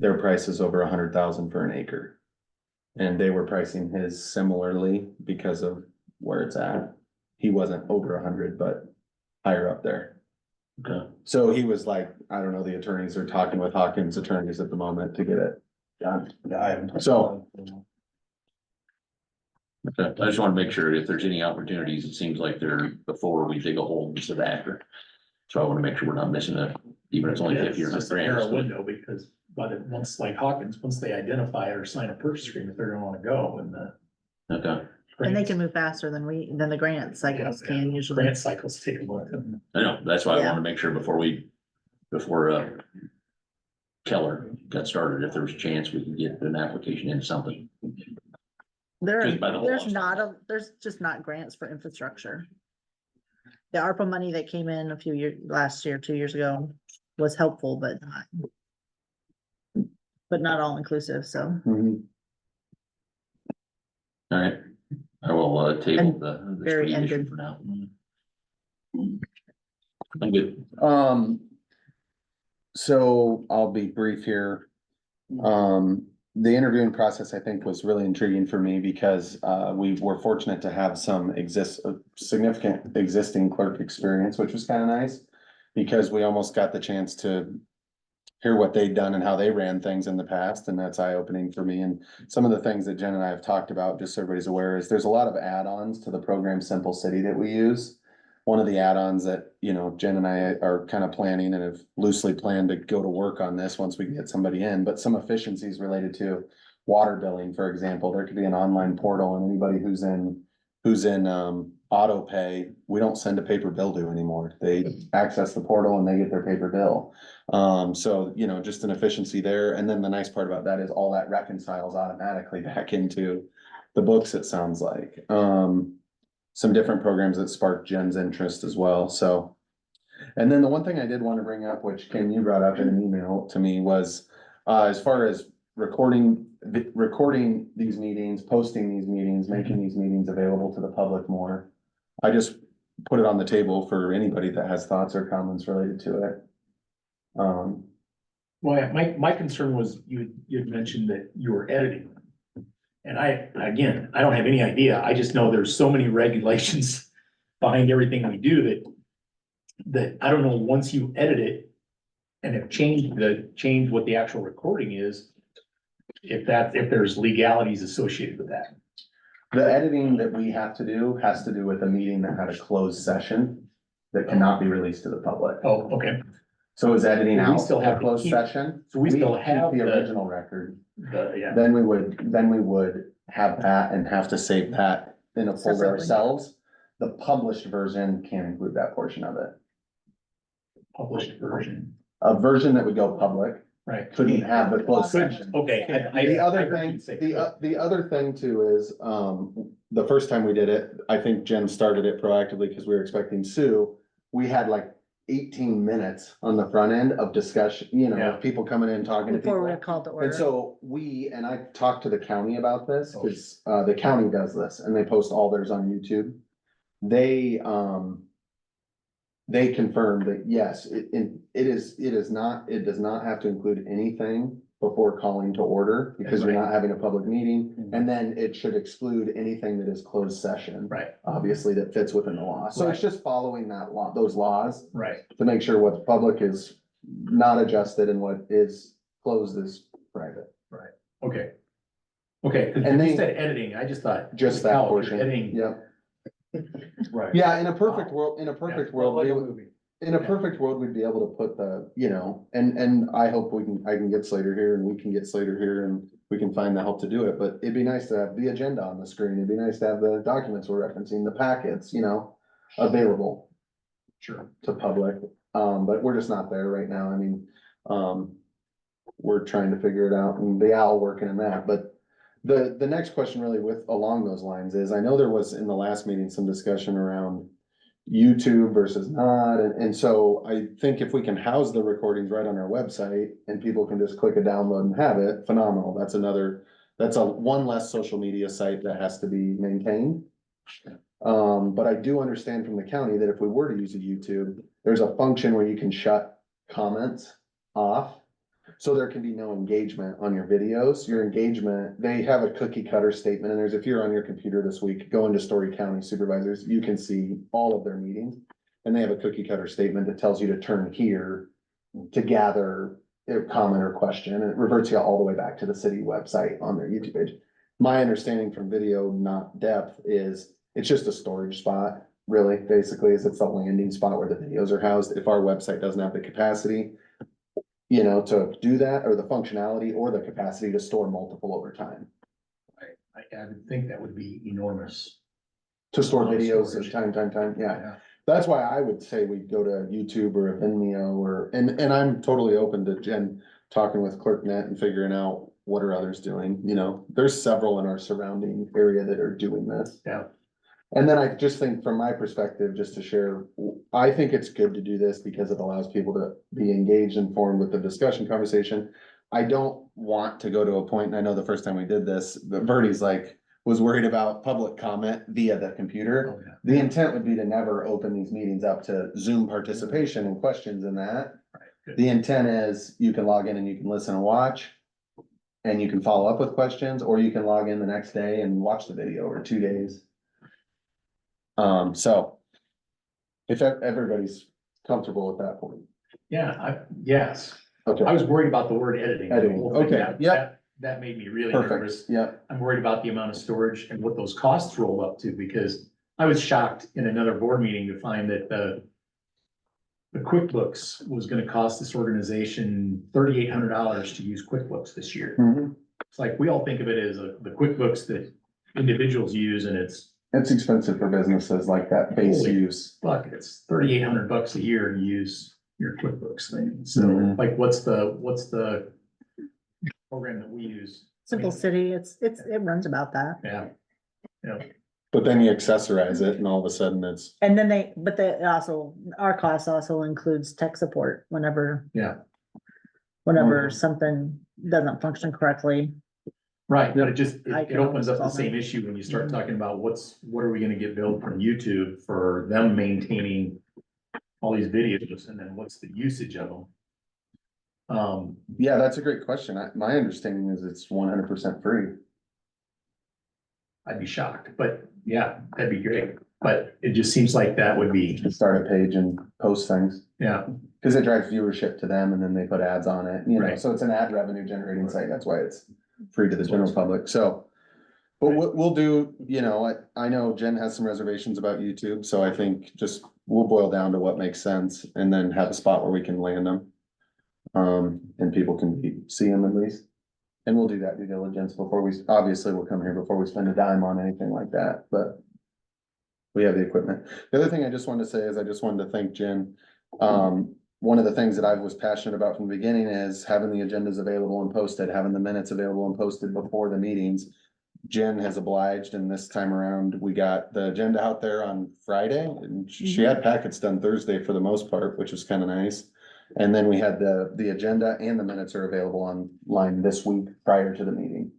their price is over 100,000 for an acre. And they were pricing his similarly because of where it's at. He wasn't over 100, but higher up there. okay. So he was like, I don't know, the attorneys are talking with Hawkins attorneys at the moment to get it done. Yeah, I haven't. So- Okay, I just want to make sure if there's any opportunities, it seems like they're before we dig a hole instead of after. So I want to make sure we're not missing it, even if it's only Yeah, 50 or it's 100 just a narrow grand. window because once like Hawkins, once they identify or sign a purchase agreement, they're gonna wanna go and Okay, And they can move faster than than the grant cycles can usually. Grant cycles take a while. I know, that's why I Yeah. want to make sure before Keller got started, if there was a chance we could get an application in something. Just by the whole lot. There's just not grants for infrastructure. The ARPA money that came in a few years, last year, 2 years ago, was helpful, but not all inclusive, so. Mhm. All right, I will table And the very street issue ended. for now. I'm good. So I'll be brief here. The interviewing process, I think, was really intriguing for me because, we were fortunate to have some significant existing clerk experience, which was kind of nice. Because we almost got the chance to hear what they'd done and how they ran things in the past, and that's eye-opening for me. And some of the things that Jen and I have talked about, just so everybody's aware, is there's a lot of add-ons to the program Simple City that we use. One of the add-ons that, Jen and I are kind of planning and have loosely planned to go to work on this once we get somebody in, but some efficiencies related to water billing, for example. There could be an online portal and anybody who's in auto pay, we don't send a paper bill to anymore. They access the portal and they get their paper bill. So, just an efficiency there. And then the nice part about that is all that reconciles automatically back into the books, it sounds like. Some different programs that sparked Jen's interest as well, so. And then the one thing I did want to bring up, which Ken, you brought up in an email to me, was, as far as recording these meetings, posting these meetings, making these meetings available to the public more. I just put it on the table for anybody that has thoughts or comments related to it. Well, yeah, my concern was you'd mentioned that you were editing. And I don't have any idea. I just know there's so many regulations behind everything we do that I don't know, once you edit it and have changed what the actual recording is, if there's legalities associated with that. The editing that we have to do has to do with a meeting that had a closed session that cannot be released to the public. Oh, okay. So is editing We out still a have to closed keep- session? so we still keep have the the- original record. Yeah. Then we would have that and have to save that in a folder Separately. ourselves. the published version can't include that portion of it. Published version, A version that would go public right? couldn't have the closed section. Okay. The I other heard thing, you say the other thing too is, the first time we did it, I think Jen started it proactively because we were expecting Sue. We had like 18 minutes on the front end of discussion, you know, Yeah. people coming in, talking to Before we people. were called to And order. so and I talked to the county about this, cause, the county does this and they post all theirs on YouTube. They confirmed that, yes, it does not have to include anything before calling to order, because you're not having a public meeting. And then it should exclude anything that is closed session. Right, Obviously, that fits within the law. So it's Right. just following that law, those laws, right. to make sure what's public is not adjusted and what is closed is private. Okay. Okay, cause And you they- said editing, I just thought. Just that cow, if you're portion. Editing. Yep. Right. Yeah, in a perfect world, we'd be able to put the, you know, and I hope I can get Slater here and we can get Slater here and we can find the help to do it, but it'd be nice to have the agenda on the screen. It'd be nice to have the documents we're referencing, the packets, you know, available Sure. to public. But we're just not there right now. I mean, we're trying to figure it out and the owl working in that, but the next question really along those lines is, I know there was in the last meeting some discussion around YouTube versus not, and so I think if we can house the recordings right on our website and people can just click a download and have it, phenomenal. That's one less social media site that has to be maintained. But I do understand from the county that if we were to use a YouTube, there's a function where you can shut comments off. So there can be no engagement on your videos. Your engagement, they have a cookie cutter statement, and if you're on your computer this week, go into Story County Supervisors, you can see all of their meetings. And they have a cookie cutter statement that tells you to turn here to gather a comment or question, and it reverts you all the way back to the city website on their YouTube page. My understanding from video, not depth, is it's just a storage spot, really, basically, is it's the landing spot where the videos are housed. If our website doesn't have the capacity, you know, to do that, or the functionality or the capacity to store multiple over time, I would think that would be enormous. to store Amount of videos storage. of time, yeah. That's why I would say we go to YouTube or a Vimeo and I'm totally open to Jen talking with ClerkNet and figuring out what are others doing, you know, there's several in our surrounding area that are doing this. Yeah. And then I just think from my perspective, just to share, I think it's good to do this because it allows people to be engaged, informed with the discussion conversation. I don't want to go to a point, and I know the first time we did this, but Verdi's was worried about public comment via the computer. Oh, yeah. The intent would be to never open these meetings up to Zoom participation and questions and that. Good. The intent is you can log in and you can listen and watch. And you can follow up with questions, or you can log in the next day and watch the video or 2 days. So. If everybody's comfortable with that point. Yeah, yes. Okay, I was worried about the word editing. the Editing, whole thing. okay, That- yep. That made me really perfect, nervous. yep, I'm worried about the amount of storage and what those costs roll up to, because I was shocked in another board meeting to find that the QuickBooks was gonna cost this organization $3,800 to use QuickBooks this year. Mhm. It's like, we all think of it as the QuickBooks that individuals use, and it's It's expensive for businesses like that base Holy use. fuck, it's $3,800 a year to use your QuickBooks thing. So Mhm. like, what's the program that we use? Simple City, it runs about that. Yeah, But then you accessorize it and all of a sudden it's, And then our cost also includes tech support whenever. Yeah. Whenever Mhm. something doesn't function correctly. right, but it I it can opens up always the call same them. issue when you start Mhm. talking about what are we gonna get billed from YouTube for them maintaining all these videos, and then what's the usage of them? yeah, that's a great question. My understanding is it's 100% free. I'd be shocked, but yeah, that'd be great, but it just seems like that would be, To start a page and post things, yeah, cause it drives viewership to them and then they put ads on it, you know, Right. so it's an ad revenue generating site. That's why it's free to the general public, so. But what we'll do, you know, I know Jen has some reservations about YouTube, so I think we'll boil down to what makes sense and then have a spot where we can land them. And people can see them at least. And we'll do that due diligence before obviously we'll come here before we spend a dime on anything like that, but. we have the equipment. The other thing I just wanted to say is I just wanted to thank Jen. One of the things that I was passionate about from the beginning is having the agendas available and posted, having the minutes available and posted before the meetings. Jen has obliged, and this time around, we got the agenda out there on Friday, and she had packets done Thursday for the most part, which was kind of nice. And then we had the agenda and the minutes are available online this week prior to the meeting.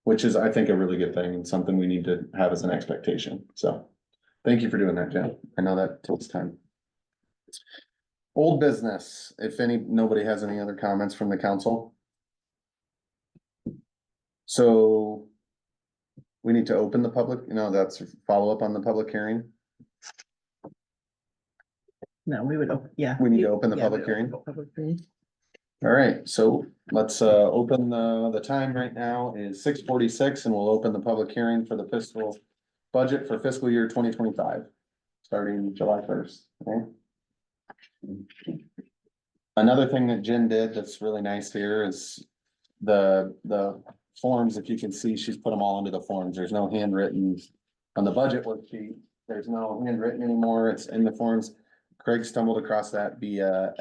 Which is, I think, a really good thing and something we need to have as an expectation, so. Thank you for doing that, Jen. I know that takes time. Old business, if nobody has any other comments from the council. So. We need to open the public, that's follow up on the public hearing. No, we would, yeah. We need to open the Yeah, public we hearing. open the public hearing. All right, so let's open the time right now is 6:46 and we'll open the public hearing for the fiscal budget for fiscal year 2025, starting July 1st. Okay. Another thing that Jen did that's really nice here is the forms, if you can see, she's put them all into the forms. There's no handwritten on the budget worksheet. There's no handwritten anymore. It's in the forms. Craig stumbled across that via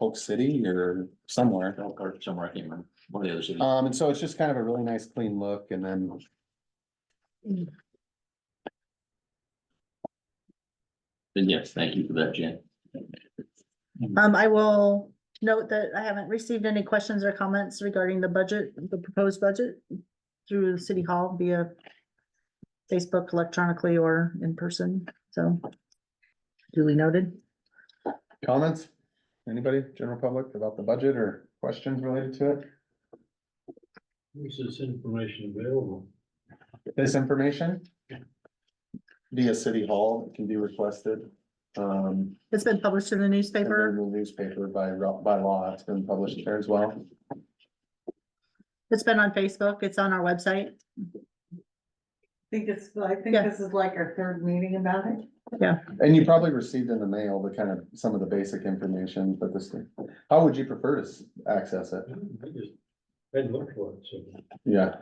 Polk City or somewhere. Or somewhere, I can't remember, one of the other cities. And so it's just kind of a really nice clean look and then. And yes, thank you for that, Jen. I will note that I haven't received any questions or comments regarding the budget, the proposed budget through the city hall via Facebook, electronically or in person, so duly noted. Comments? Anybody, general public, about the budget or questions related to it? Is this information available? This information? Via city hall, it can be requested. It's been published in the And then newspaper. the newspaper by law, it's been published there as well. It's been on Facebook. It's on our website. I think Yeah. this is like our third meeting about it. And you probably received in the mail the kind of, some of the basic information, but this thing, how would you prefer to access it? I didn't look for it, so. Yeah,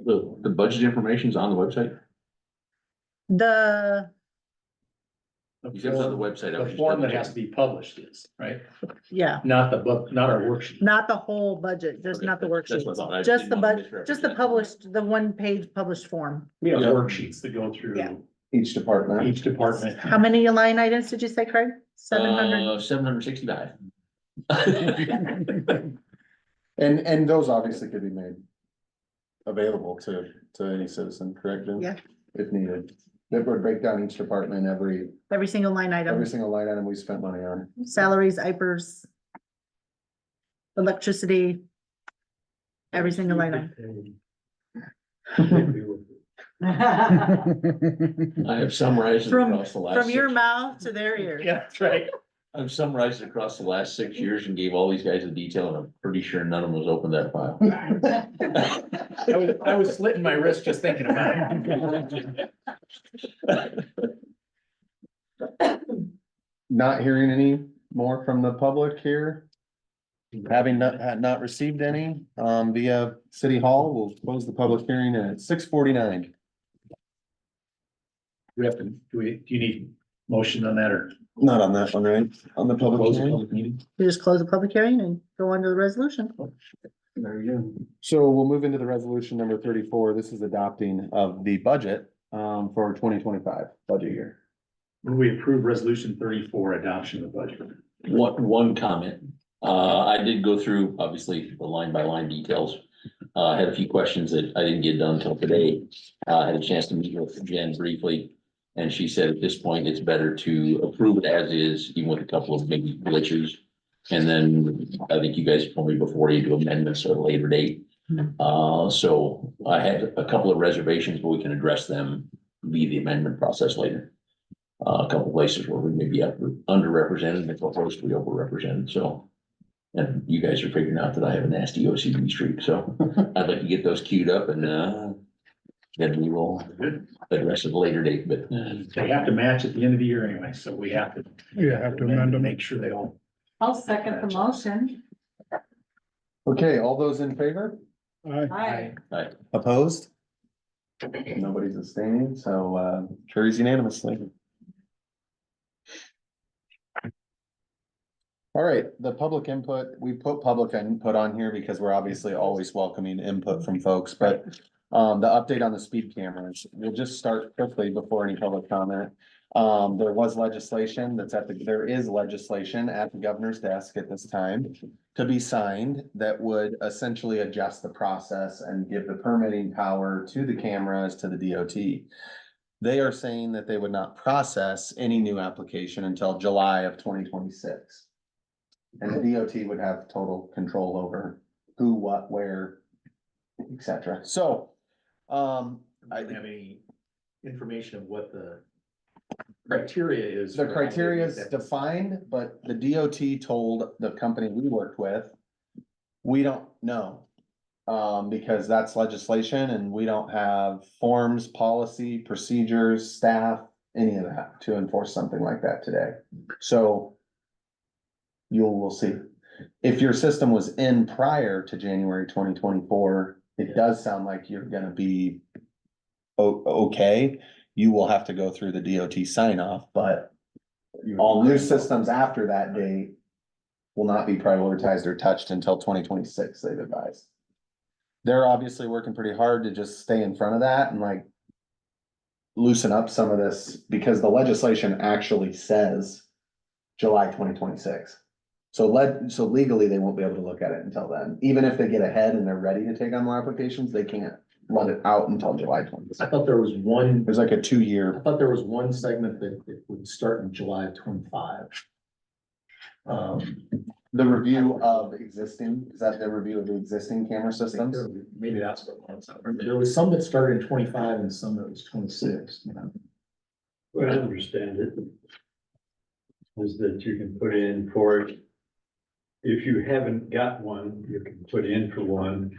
The budget information's on the website? The, The You said it's on the form- website. I was The just form that double has to be published is, right? yeah, Not the book, not our worksheet. not the whole budget, just Okay, not the that's what I thought. I worksheets, just didn't the want to just the misrepresent. published, the one page published form. We have Yeah. worksheets that go Yeah. through each department. each department. How many line items did you say, Craig? 700? 765. And those obviously could be made available to any citizen, correct, Jim? Yeah. If needed. That would break down each department, every Every single line item, single line item we spent money on. salaries, IPers, electricity, every single line item. I have summarized it From, across the last. from your six- mouth to their ears. Yeah, that's right. I've summarized it across the last 6 years and gave all these guys the detail, and I'm pretty sure none of them has opened that file. I was slitting my wrist just thinking about it. Not hearing any more from the public here. Having not received any, via city hall, we'll close the public hearing at 6:49. We have to, do you need motion on that or? Not on that one, right? On the public Close the hearing. public meeting? You just close the public hearing and go on to the resolution. There you go. So we'll move into the resolution number 34. This is adopting of the budget, for 2025 budget year. When we approve resolution 34, adoption of the budget. One comment. I did go through, obviously, the line by line details. I had a few questions that I didn't get done until today. I had a chance to meet with Jen briefly. And she said at this point, it's better to approve it as is, even with a couple of maybe glitches. And then I think you guys told me before you do amendments at a later date. So I had a couple of reservations, but we can address them via the amendment process later. A couple places where we may be underrepresented and a couple places we overrepresented, so. And you guys are figuring out that I have a nasty OCD streak, so I'd like to get those queued up and, then we will address it at a later date, but. They have to match at the end of the year anyway, so we have to. Yeah, have to amend them. Make sure they all. I'll second the motion. Okay, all those in favor? Aye. Aye. Opposed? Nobody's abstaining, so, carries unanimously. All right, the public input, we put public input on here because we're obviously always welcoming input from folks, but. The update on the speed cameras, we'll just start quickly before any public comment. There was legislation there is legislation at the governor's desk at this time. To be signed that would essentially adjust the process and give the permitting power to the cameras to the DOT. They are saying that they would not process any new application until July of 2026. And the DOT would have total control over who, what, where, et cetera. So, I don't have any information of what the criteria is. the for how they criteria is get that. defined, but the DOT told the company we worked with, we don't know. Because that's legislation and we don't have forms, policy, procedures, staff, any of that to enforce something like that today. So we'll see. If your system was in prior to January 2024, it does sound like you're gonna be okay. You will have to go through the DOT sign off, but all new systems after that date will not be prioritized or touched until 2026, they've advised. They're obviously working pretty hard to just stay in front of that and like loosen up some of this because the legislation actually says July 2026. So legally, they won't be able to look at it until then. Even if they get ahead and they're ready to take on more applications, they can't let it out until July 26. I thought there was one, There's like a 2-year. I thought there was one segment that it would start in July of 25. The review of existing, is that the review of the existing camera systems? Maybe that's what it was. There was some that started in 25 and some that was 26. Well, I understand it. Is that you can put in for it. If you haven't got one, you can put in for one.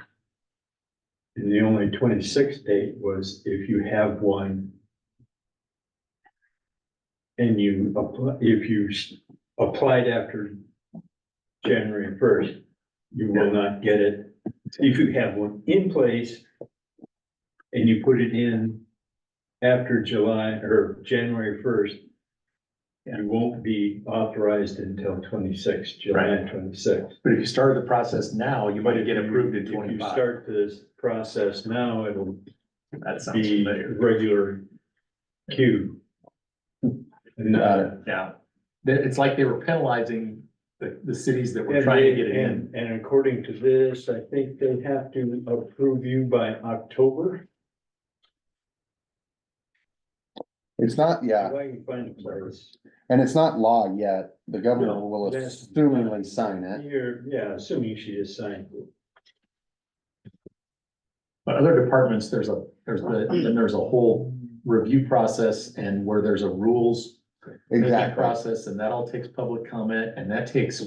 And the only 26 date was if you have one. And you apply, if you applied after January 1st, you will not get it. If you have one in place and you put it in after July or January 1st, you won't be authorized until July 26. But if you started the process now, you might get approved in If you 25. start this process now, it'll That sounds be familiar. regular queue. And, Got it. Yeah. It's like they were penalizing the cities that were trying to get it in. And according to this, I think they have to approve you by October. It's not, yeah, If I can find a place. and it's not law yet. The governor No, will that's- assumingly sign it. Yeah, assuming she is signed. But other departments, there's a whole review process and where there's a rules making Exactly. process, and that all takes public comment, and that takes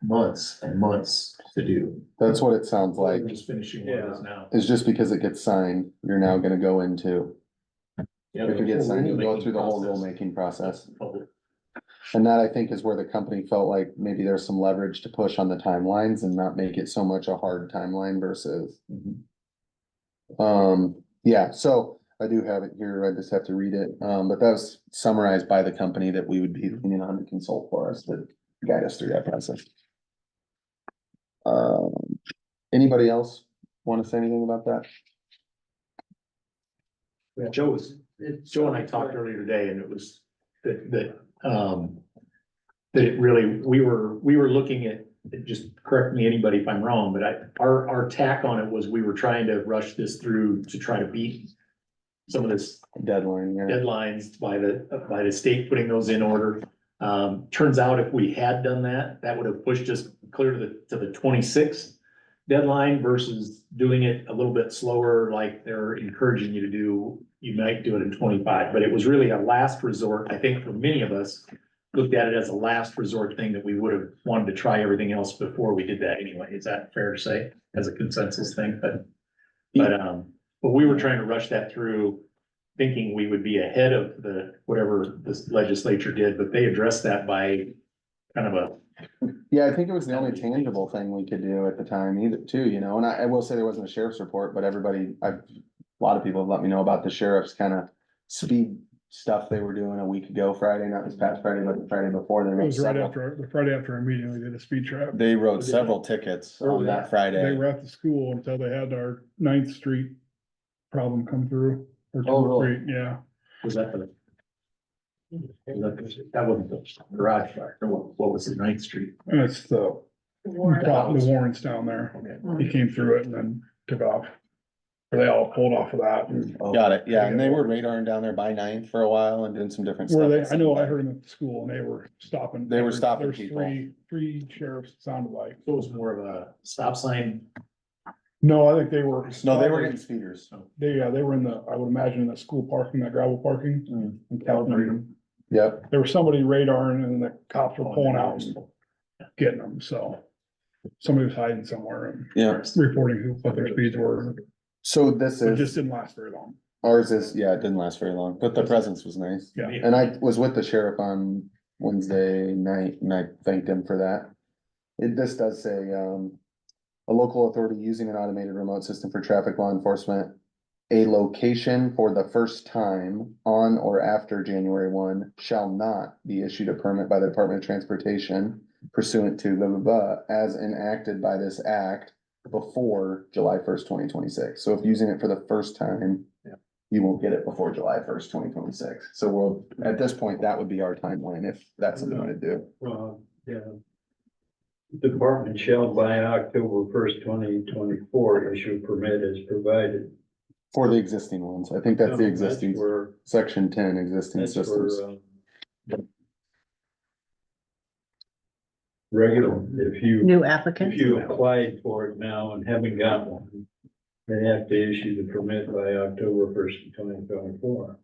months and months to do. That's what it sounds like. We're just finishing one of those now. It's just because it gets signed, you're now gonna go into, Yeah, if it gets signed, you go through the whole rulemaking rulemaking process. Public. And that I think is where the company felt like maybe there's some leverage to push on the timelines and not make it so much a hard timeline versus. Yeah, so I do have it here, I just have to read it, but that was summarized by the company that we would be leaning on to consult for us to guide us through that process. Anybody else wanna say anything about that? Joe and I talked earlier today, and it was that it really, we were looking at, just correct me, anybody if I'm wrong, but our tack on it was we were trying to rush this through to try to beat some of this Deadline, yeah. deadlines by the state putting those in order. Turns out if we had done that, that would have pushed us clear to the 26th deadline versus doing it a little bit slower, like they're encouraging you to do. You might do it in 25, but it was really a last resort. I think for many of us, looked at it as a last resort thing that we would have wanted to try everything else before we did that anyway. Is that fair to say as a consensus thing? But we were trying to rush that through, thinking we would be ahead of whatever this legislature did, but they addressed that by kind of Yeah, I think it was the only tangible thing we could do at the time either too, you know, and I will say there wasn't a sheriff's report, but a lot of people have let me know about the sheriff's kind of speed stuff they were doing a week ago Friday, not this past Friday, but the Friday before. They It wrote was right several, after, the Friday after our meeting, we did a speed trap. they wrote several tickets Where on were that they at? They Friday. were at the school until they had our 9th Street problem come through. Or Oh, Timber really? Creek, yeah. Was that that wasn't the garage fire, or what was it, 9th Street? And it's the warrants down there. He came through it and then took off. Or they all pulled off of that. and- Got it, yeah, and they were radaring down there by 9th for a while and doing some different stuff. Were they, I know I heard them at the school and they were stopping. They were stopping There's people. three sheriffs, it sounded like. So it was more of a stop sign. No, I think they were. No, they were getting speeders. They were in the, I would imagine, that school parking, that gravel parking. in California. Yep, There was somebody radaring and the cops were pulling out and getting them, so. Somebody was hiding somewhere and yeah, reporting what their speeds were. so this It just is, didn't last very long. ours is, yeah, it didn't last very long, but the presence was nice. Yeah. And I was with the sheriff on Wednesday night and I thanked him for that. This does say, a local authority using an automated remote system for traffic law enforcement. A location for the first time on or after January 1 shall not be issued a permit by the Department of Transportation pursuant to blah, blah, blah, as enacted by this act before July 1st, 2026. So if using it for the first time, you won't get it before July 1st, 2026. So we'll, at this point, that would be our timeline if that's something to do. Yeah. Department shall by October 1st, 2024 issue permit as provided. For the existing ones, I think that's the No, existing, for- section 10, existing That's for, systems. regular, if you, New applicant. if you applied for it now and haven't got one, they have to issue the permit by October 1st, 2024.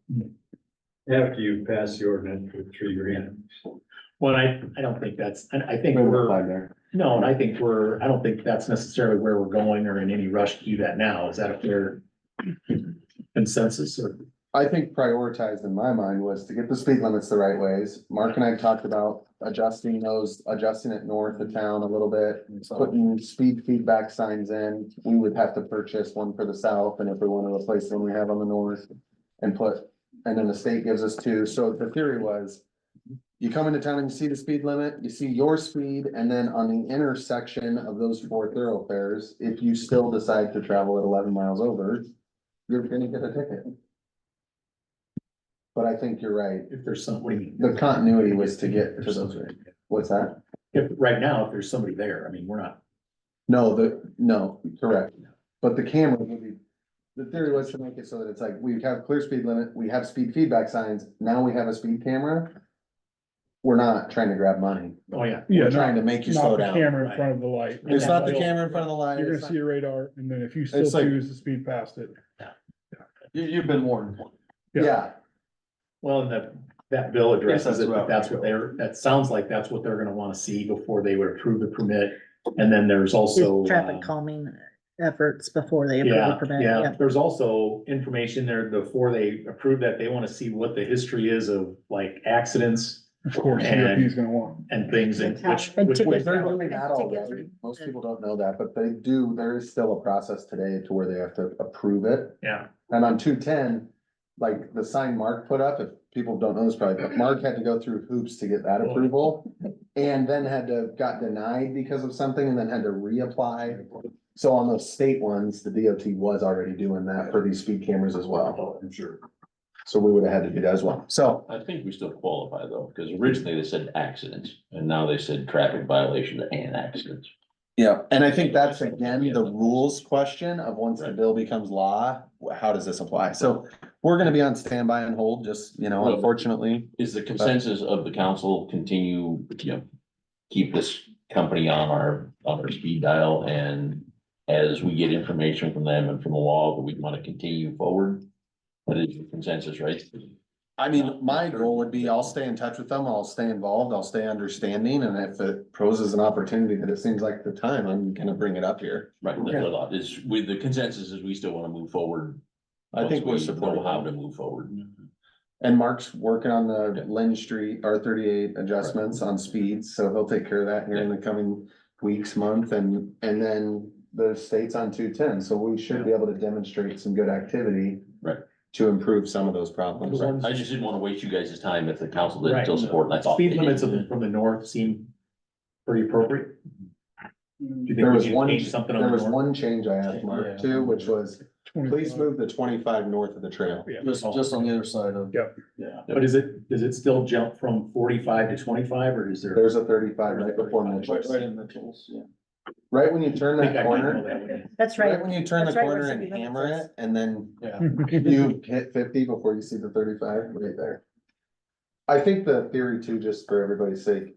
After you pass the ordinance with 3 readings. Well, I don't think that's, I think We'll we're, apply there. no, and I think I don't think that's necessarily where we're going or in any rush to do that now. Is that a fair consensus or? I think prioritized in my mind was to get the speed limits the right ways. Mark and I talked about adjusting it north of town a little bit, putting speed feedback signs in. We would have to purchase one for the south, and if we want to replace the one we have on the north and and then the state gives us 2. So the theory was, you come into town and you see the speed limit, you see your speed, and then on the intersection of those 4 thoroughfares, if you still decide to travel at 11 miles over, you're gonna get a ticket. But I think you're right. If there's somebody. The continuity was to get to those. What's that? If, right now, if there's somebody there, I mean, we're not. No, correct. But the camera would be, the theory was to make it so that it's like, we have clear speed limit, we have speed feedback signs, now we have a speed camera. We're not trying to grab money. Oh, yeah. Yeah, We're trying to make you slow not the down. camera in front of the light. It's not the camera in front of the light. You're it's gonna not- see a radar, and then if you still It's like- choose to speed past it. You've been warned. Yeah, Well, and that bill addresses Yes, it, that's but that's what that sounds like that's what they're gonna wanna see before they would approve the permit. And then there's also. Traffic calming efforts before they approve the Yeah, permit. yeah, there's also information there before they approve that, they wanna see what the history is of like accidents Of course, And- CRP is gonna want. and things and which. And which- tickets. they're doing that Tickets already. are- Most people don't know that, but they do, there is still a process today to where they have to approve it. Yeah, And on 210, like the sign Mark put up, if people don't know this probably, but Mark had to go through hoops to get that approval. And then got denied because of something and then had to reapply. So on those state ones, the DOT was already doing that for these speed cameras as well. I'm sure. So we would have had to do that as well. So I think we still qualify though, because originally they said accidents, and now they said traffic violation and accidents. yeah, and I think that's again, the rules question of once the bill becomes law, how does this apply? So we're gonna be on standby and hold, just, Well- unfortunately. Is the consensus of the council continue, keep this company on our speed dial, and as we get information from them and from the law, that we want to continue forward? That is the consensus, right? I mean, my goal would be, I'll stay in touch with them, I'll stay involved, I'll stay understanding, and if it poses an opportunity that it seems like the time, I'm gonna bring it up here. Right, that's what I thought, is with the consensus is we still want to move forward. I think we're once we know supportive. how to move forward. And Mark's working on the Lynn Street R38 adjustments on speeds, so he'll take care of that here in the coming weeks, month, and then the state's on 210, so we should be able to demonstrate some good activity. Right. to improve some of those problems. I just didn't wanna waste you guys' time if the council didn't Right. still support, and I thought. Speed they limits did. from the north seem pretty appropriate. Do you There think we was need to one, change something on there the was north? one change I asked Mark to, which was, please 25. move the 25 north of the trail. Yeah. Just on the other side of. Yep. Yeah. But does it still jump from 45 to 25, or is there? There's a 35 right before Mitchell's. Right in Mitchell's, yeah. Right when you turn I think that I might know corner, that one. That's right right. when you turn the That's right where corner and city limits hammer is. it, and then Yeah. you hit 50 before you see the 35, right there. I think the theory too, just for everybody's sake,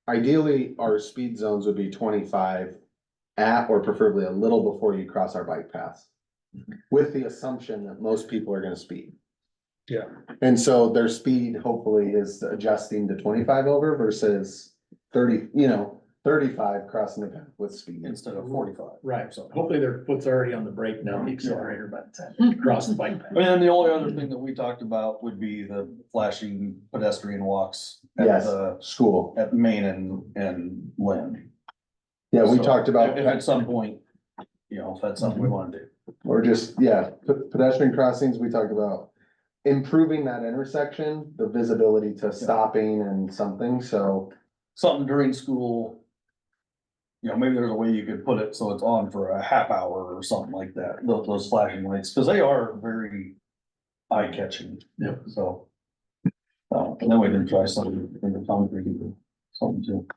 ideally, our speed zones would be 25 at or preferably a little before you cross our bike paths. With the assumption that most people are gonna speed. Yeah. And so their speed hopefully is adjusting to 25 over versus 30, 35 crossing the path with speed. Instead of 45. Right, so hopefully their foot's already on the brake, now the accelerator by the time they cross the bike path. And then the only other thing that we talked about would be the flashing pedestrian walks at Yes. the, School. at Main and Lynn. Yeah, we So, talked about. If at some point, if that's something we wanna do. Or just, pedestrian crossings, we talked about improving that intersection, the visibility to stopping and something, so. Something during school. Maybe there's a way you could put it so it's on for a half hour or something like that, those flashing lights, cause they are very eye catching. Yep. So. And then we can try something in the concrete, something too.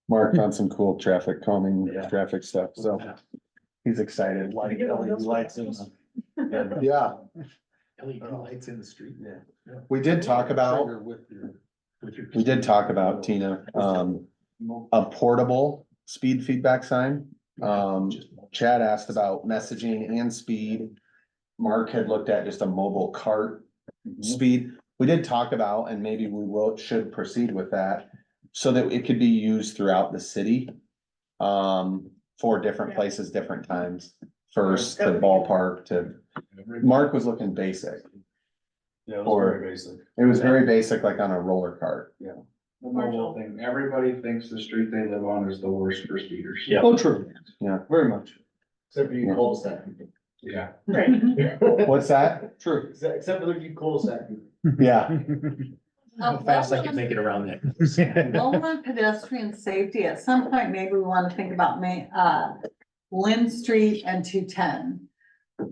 Mark found some cool traffic calming, Yeah. traffic stuff, so he's excited. Like LED lights in the. Yeah, LED lights in the street. Yeah. we did talk about, we did talk about, Tina, a portable speed feedback sign. Chad asked about messaging and speed. Mark had looked at just a mobile cart speed. We did talk about, and maybe should proceed with that, so that it could be used throughout the city. For different places, different times, first to ballpark to, Mark was looking basic. Yeah, it was very basic. It was very basic, like on a roller cart. The mobile thing, everybody thinks the street they live on is the worst for speeders. Yeah. Oh, true. Yeah. Very much. Except for you cul-de-sac people. Yeah. What's that? True. Except for you cul-de-sac people. Yeah. How fast I can make it around that. While on pedestrian safety, at some point, maybe we wanna think about Lynn Street and 210.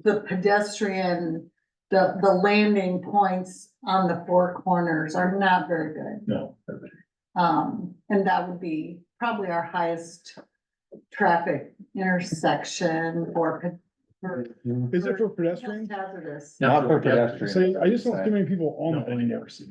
The pedestrian, the landing points on the four corners are not very good. No. And that would be probably our highest traffic intersection for. Is it for pedestrians? Hazardous. Not for pedestrians. See, I just don't see many people on No, it I anymore. never see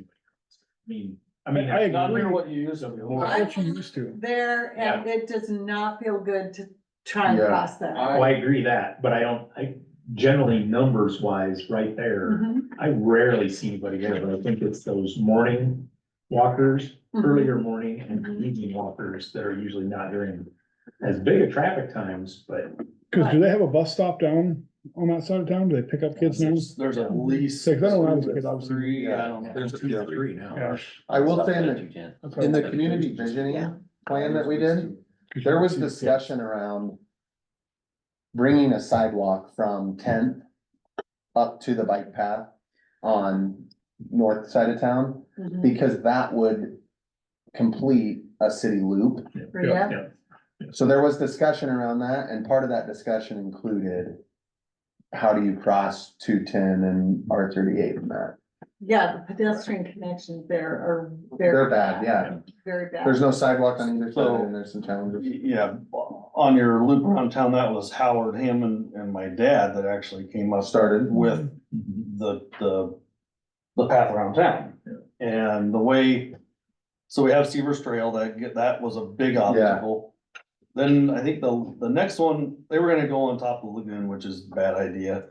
anybody. I mean, I Not agree. near what you used to. That's what you used to. There, and it does not feel good to try and Yeah. cross that. oh, I agree that, but I generally numbers wise, right there, Mhm. I rarely see anybody there, but I think it's those morning walkers, Mhm. earlier morning and Mhm. evening walkers that are usually not during as big a traffic times, but Cause do they have a bus stop down on that side of town? Do they pick up kids now? There's at least. Six, I don't know, because obviously- Three, I don't know. there's two or three now. Yeah. I will say Stuff in that you can. the community visioning plan that we did, there was discussion around bringing a sidewalk from 10th up to the bike path on north side of town, Mhm. because that would complete a city loop. Yeah. So there was discussion around that, and part of that discussion included how do you cross 210 and R38 and that? Yeah, the pedestrian connections there are very. They're bad, yeah. Very bad. There's no sidewalk on either side, and there's some challenges. Yeah, on your loop around town, that was Howard, him and my dad that actually came up Started. with the path around town. And the way, so we have Seavers Trail, that was a big obstacle. Then I think the next one, they were gonna go on top of the lagoon, which is a bad idea.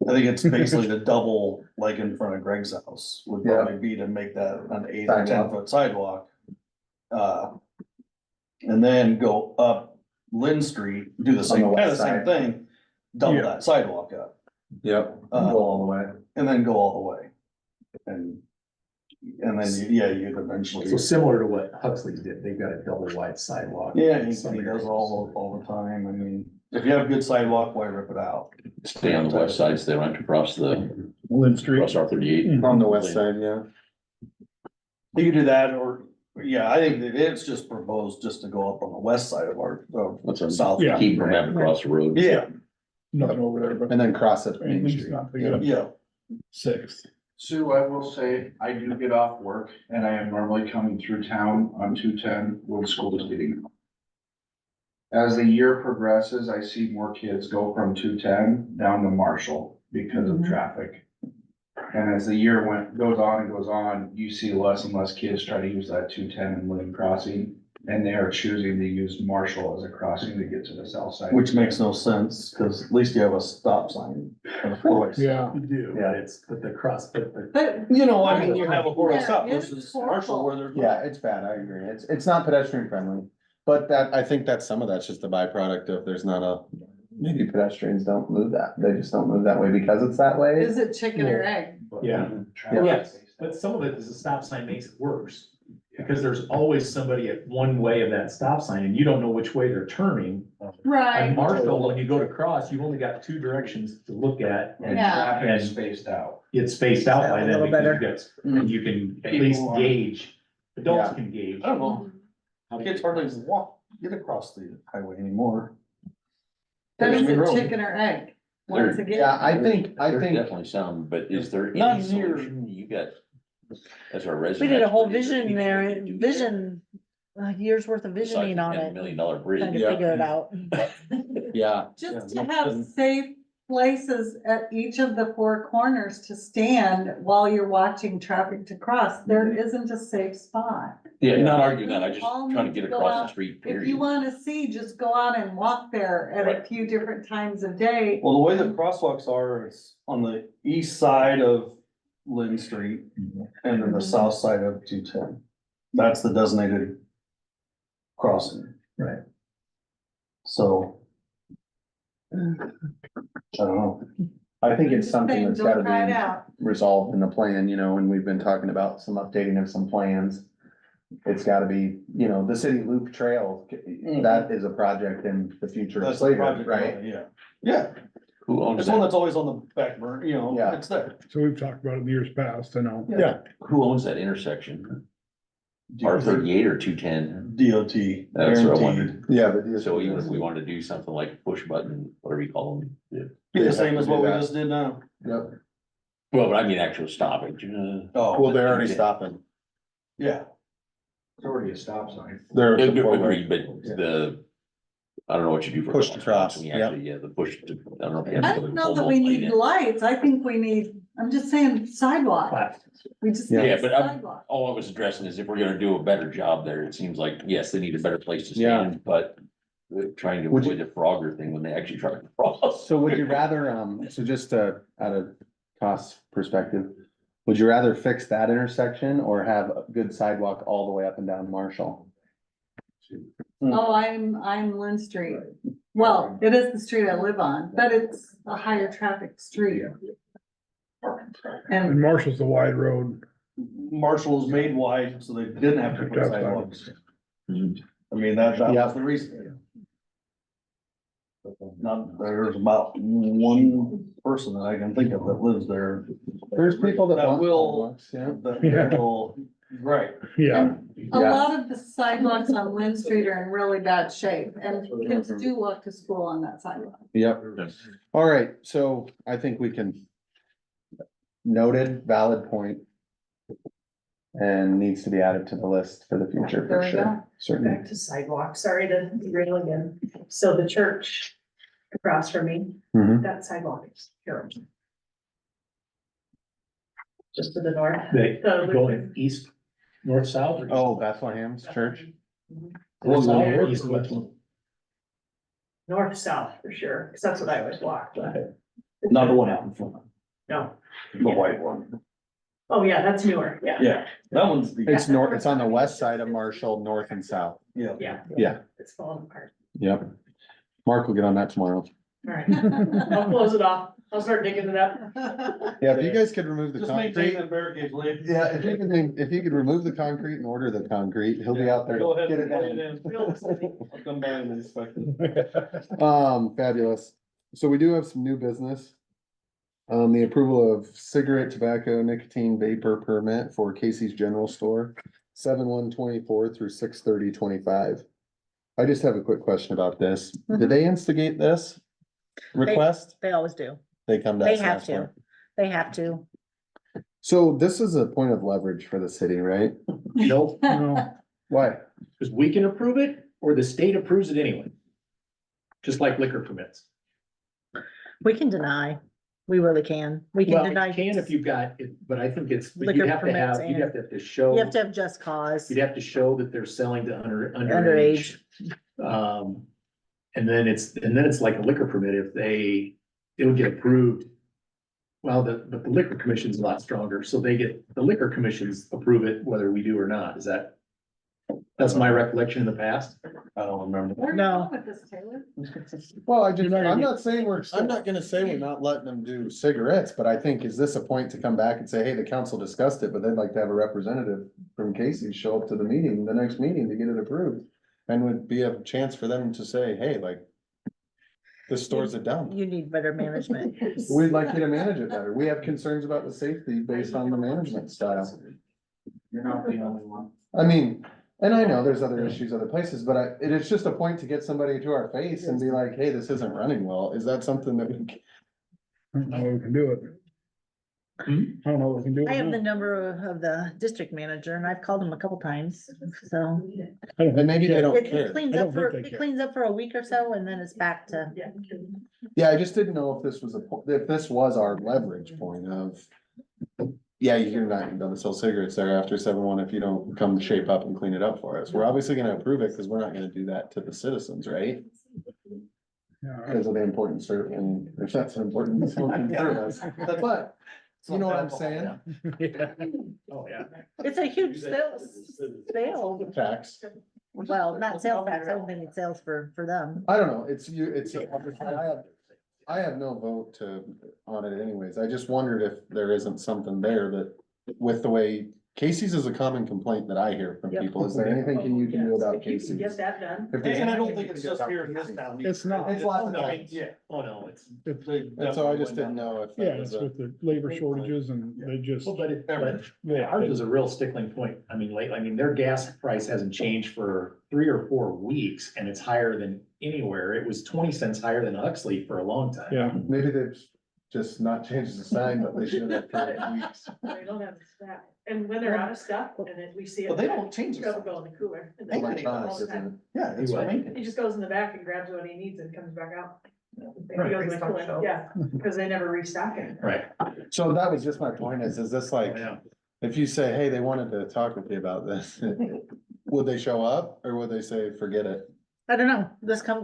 I think it's basically the double, like in front of Greg's house, would probably be to make that an 8 or 10 foot sidewalk. And then go up Lynn Street, do the same, the kind of west the same side. thing, double Yeah. that sidewalk up. Yep. Uh, Go all the way. And then go all the way. And then, you'd eventually. So similar to what Huxley's did, they've got a double wide sidewalk. Yeah, he Some does areas. all the time, I mean, If you have good sidewalk, why rip it out? Stay on the west side, so they don't have to cross the, Lynn Street. cross R 38. On the west side, yeah. You could do that, or, yeah, I think that it's just proposed just to go up on the west side of our, What's our south. Yeah. Keep from having to cross the road. Yeah, Nothing over there, but And then cross it. Main Link's Street. not big enough. yeah. Sixth. Sue, I will say, I do get off work and I am normally coming through town on 210 when school is getting out. As the year progresses, I see more kids go from 210 down to Marshall because of Mhm. traffic. And as the year goes on, you see less and less kids try to use that 210 and Lynn crossing. And they are choosing to use Marshall as a crossing to get to the south side. Which makes no sense, cause at least you have a stop sign and a four-way stop. Yeah, You do, Yeah. but it's, but the cross, but But You know, I mean, you have a four-way Yeah, stop it's versus horrible. Marshall where there's. Yeah, it's bad, I agree. It's not pedestrian friendly. But that, I think that some of that's just a byproduct of there's not a, maybe pedestrians don't move that. They just don't move that way because it's that way. is it chicken or egg? Yeah. Yes, but some of it is the stop sign makes it worse. Because there's always somebody at one way of that stop sign and you don't know which way they're turning. Right. On Marshall, when you go to cross, you've only got two directions to look at and Yeah. Traffic is spaced out. it's spaced out by A then little because better. you got, and you can at least gauge, adults can gauge. I don't know, how to kids get hardly across. walk, get across the highway anymore. Then is There's it road. chicken or egg? Once again. Yeah, I think, There's definitely some, but is there Not any near- solution? You got, as our We resident. did a whole expert, is there vision anything there, we can do vision, a year's worth of besides visioning the on $10 it, million trying bridge. to Yeah. figure it out. Yeah, Just Yeah, to have safe places at each of the four corners to stand while you're watching traffic to cross. There isn't a safe spot. Yeah, not arguing that, I We just all trying to need get to go across the out. street, If you period. wanna see, just go out and walk there at a Right. few different times of day. Well, the way the crosswalks are, it's on the east side of Lynn Street and then the south side of 210. That's the designated crossing. Right. So, I don't know. I think it's Just something saying, that's go gotta try it be out. resolved in the plan, you know, and we've been talking about some updating of some plans. It's gotta be, you know, the city loop trail, that is a project in the future That's the later, project, right? yeah. Yeah, Who owns it's one that? that's always on the back burner, you know, Yeah. it's there. so we've talked about it in years past, I know. Yeah. Who owns that intersection? R 38 or 210? DOT. That's what I guaranteed. wondered. Yeah, but. So even if we wanted to do something like push button, whatever you call them. yeah. Be the same as what we just did now. Yep. Well, but I mean actual stoppage. Oh, Well, they're already stopping. yeah. It's already a stop sign. They're. Agreed, but the, I don't know what you do for. Push to cross, when you yep. actually, yeah, the push to, I don't know if you have. I to don't pull know that the we light need in. lights. I think we need, I'm just saying sidewalk. We just Yeah. need Yeah, but I'm, sidewalk. all I was addressing is if we're gonna do a better job there, it seems like, yes, they need a better place to Yeah. stand, but. They're trying to Would you- avoid the Frogger thing when they actually try to cross. So would you rather, so just out of cost perspective, would you rather fix that intersection or have a good sidewalk all the way up and down Marshall? Oh, I'm Lynn Street. Well, it is the street I live on, but it's a higher traffic street. And And Marshall's a wide road. Marshall's made wide, so they didn't have to put That's sidewalks. I mean, that Yeah. was the reason. Not, there's about one person that I can think of that lives there. There's people that That want will- sidewalks, yeah. That Yeah. will, right. Yeah, a Yeah. lot of the sidewalks on Lynn Street are in really bad shape and kids do walk to school on that sidewalk. Yep. All right, so I think we can. Noted, valid point. And needs to be added to the list for the future, There for we sure, go. certainly. Back to sidewalk, sorry to derail again. So the church across from me, Mhm. that sidewalk is terrible. Just to the north. They So going east, north, south? or- Oh, Bethlehem's church? North, south, or North. east, west? North, south for sure, because that's what I always walk, but Not the one out in front, no. the white one. Oh, yeah, that's newer, yeah. Yeah, that one's the, It's north, it's on the west side of Marshall, north and south. yeah. Yeah. Yeah. It's falling apart. Yep. Mark will get on that tomorrow. Alright, I'll close it off. I'll start digging it up. Yeah, if you guys could remove the Just maintain concrete. them barricades, Lee. Yeah, if you could remove the concrete and order the concrete, he'll be out there Go to ahead get and it put it done. in. I'll come by and inspect it. Fabulous. So we do have some new business. The approval of cigarette, tobacco, nicotine vapor permit for Casey's General Store, 7/1/24 through 6/30/25. I just have a quick question about this. Did they instigate this request? They always do. They come to They us and have ask for to. it. They have to. So this is a point of leverage for the city, right? Nope, No, Why? because we can approve it or the state approves it anyway. Just like liquor permits. We can deny. We really can. We can Well, deny. you can if you've got it, but I think it's, but Liquor you'd have to permits have, you'd have to You have to show, have just cause. you'd have to show that they're selling to underage. Underage. And then it's like a liquor permit if it'll get approved. Well, but the liquor commission's a lot stronger, so the liquor commissions approve it whether we do or not. That's my recollection in the past. I don't remember. Where are you No. going with this, Taylor? Well, You're not saying I'm not gonna say we're not letting them do cigarettes, but I think, is this a point to come back and say, hey, the council discussed it, but they'd like to have a representative from Casey show up to the meeting, the next meeting to get it approved? And would be a chance for them to say, hey, like, this store's a dump. You need better management. We'd like you to manage it better. We have concerns about the safety based on the management style. You're not the only one. I mean, and I know there's other issues other places, but it is just a point to get somebody to our face and be like, hey, this isn't running well. Is that something that we? I don't know if we can do it. I don't know if we can do it. I have the now. number of the district manager and I've called him a couple times, so. I don't And maybe they don't It care. cleans I up don't for, think they it care. cleans up for a week or so and then it's back to, Yeah. Yeah, I just didn't know if this was if this was our leverage point of. Yeah, you're not gonna sell cigarettes there after 7/1 if you don't come shape up and clean it up for us. We're obviously gonna approve it because we're not gonna do that to the citizens, right? Yeah, Because of the importance, and if that's an important service, but you know what I'm saying? Oh, yeah. it's a huge sales, Tax. well, not sales tax, I don't think it's sales for them. I don't know, I have no vote on it anyways. I just wondered if there isn't something there that, with the way Casey's is a common complaint that I hear from Yep. people. Is there anything you can do about If you can Casey's? get that done. If there's And I don't anything think you it's can do just about here in this Casey's. town. It's not. It's lots of No, times. yeah. Oh, no, it's, And so I just didn't know if. yeah, that was it's with the labor shortages and they just. well, but Yeah. ours is a real stickling point. I mean, their gas price hasn't changed for 3 or 4 weeks and it's higher than anywhere. It was 20 cents higher than Huxley for a long time. Yeah, Maybe they've just not changed the sign, but they should have for weeks. They don't have stuff. And when they're out of stuff, and then we see it. But they don't change the It'll sign. go in the cooler. and They then don't they go all Electronics, the isn't it? time. Yeah, that's what I mean. He just goes in the back and grabs what he needs and comes back out. He Right. goes in the cooler, yeah, because they never restock it. Right. So that was just my point is this like, Yeah. if you say, hey, they wanted to talk with you about this, would they show up or would they say, forget it? I don't know,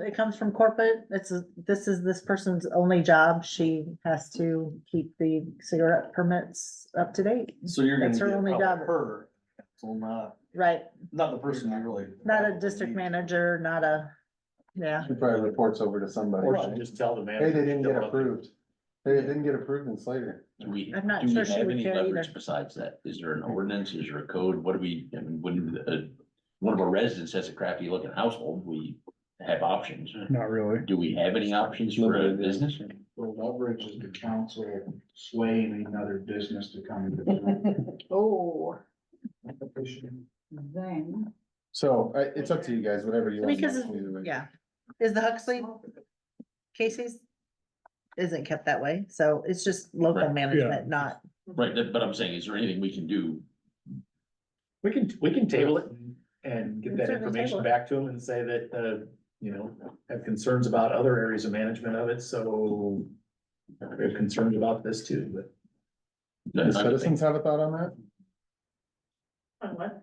it comes from corporate, this is this person's only job, she has to keep the cigarette permits up to date. So you're gonna That's her get only probably job. her, so Right, not the person you really. not a district manager, not a, yeah, She probably reports over to somebody. Or should just tell the manager. Hey, they didn't get show up. approved. They didn't get approved in Slater. Do we I'm not do we sure she have would any care leverage either. besides that? Is there an ordinance? Is there a code? What do we, I mean, when one of our residents has a crappy looking household, we have options. not really. Do we have any options for a Limited, yeah. business? Well, leverage is the council swaying another business to come into town. Oh, then. So it's up to you guys, whatever you want. because, Either way. yeah. Is the Huxley Casey's? Isn't kept that way, so it's just local Right. management, not, Right, but I'm saying, is there anything we can do? We can table it and get We that certainly information table it. back to them and say that, have concerns about other areas of management of it, so we have concerns about this too, but. Do citizens have a thought on that? On what?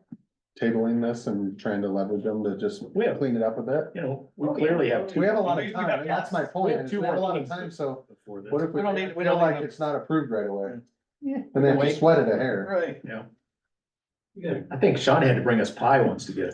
Tabling this and trying to leverage them to just We have, clean it up a bit? we clearly have two. We have a lot of time, and that's my We point, have is two we have a more lot of meetings time, so before this. what if we We don't need- we feel don't like need- it's not approved right away? Yeah. And then just sweat it a hair. Right. Yeah, I think Sean had to bring us pie once to get.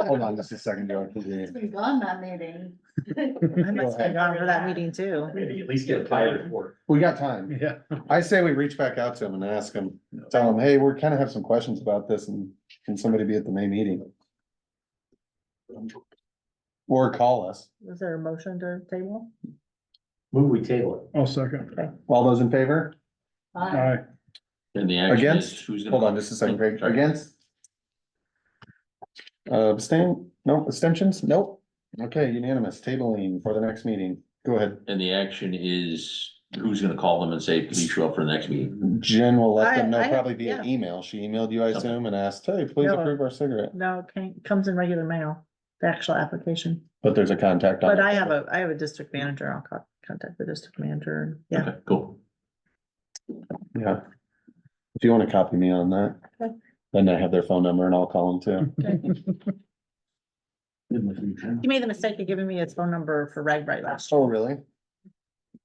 Hold on just a second, Joe. He's been gone that meeting. I must have gone for that meeting too. Maybe at least get a pie report. We got time. Yeah. I say we reach back out to him and ask him, tell him, hey, we're kind of have some questions about this and can somebody be at the May meeting? Or call us. Was there a motion to table? Move we table I'll second. All those in favor? Aye. And the action is Against? who's gonna. Hold on just a second, Craig. Sorry. Against? Abstain? No, abstentions? Nope. Okay, unanimous. Tabling for the next meeting. Go ahead. And the action is who's gonna call them and say, please show up for the next meeting? Jen will let them know I- probably via yeah. email. She emailed you, I assume, and asked, hey, please No. approve our cigarette. No, comes in regular mail, the actual application. But there's a contact on it. But I have a district manager. I'll contact the district manager. Yeah. Okay, cool. Yeah. If you want to copy me on that, Okay. then I have their phone number and I'll call them too. He made the mistake of giving me his phone number for Ragbright last year. Oh, really?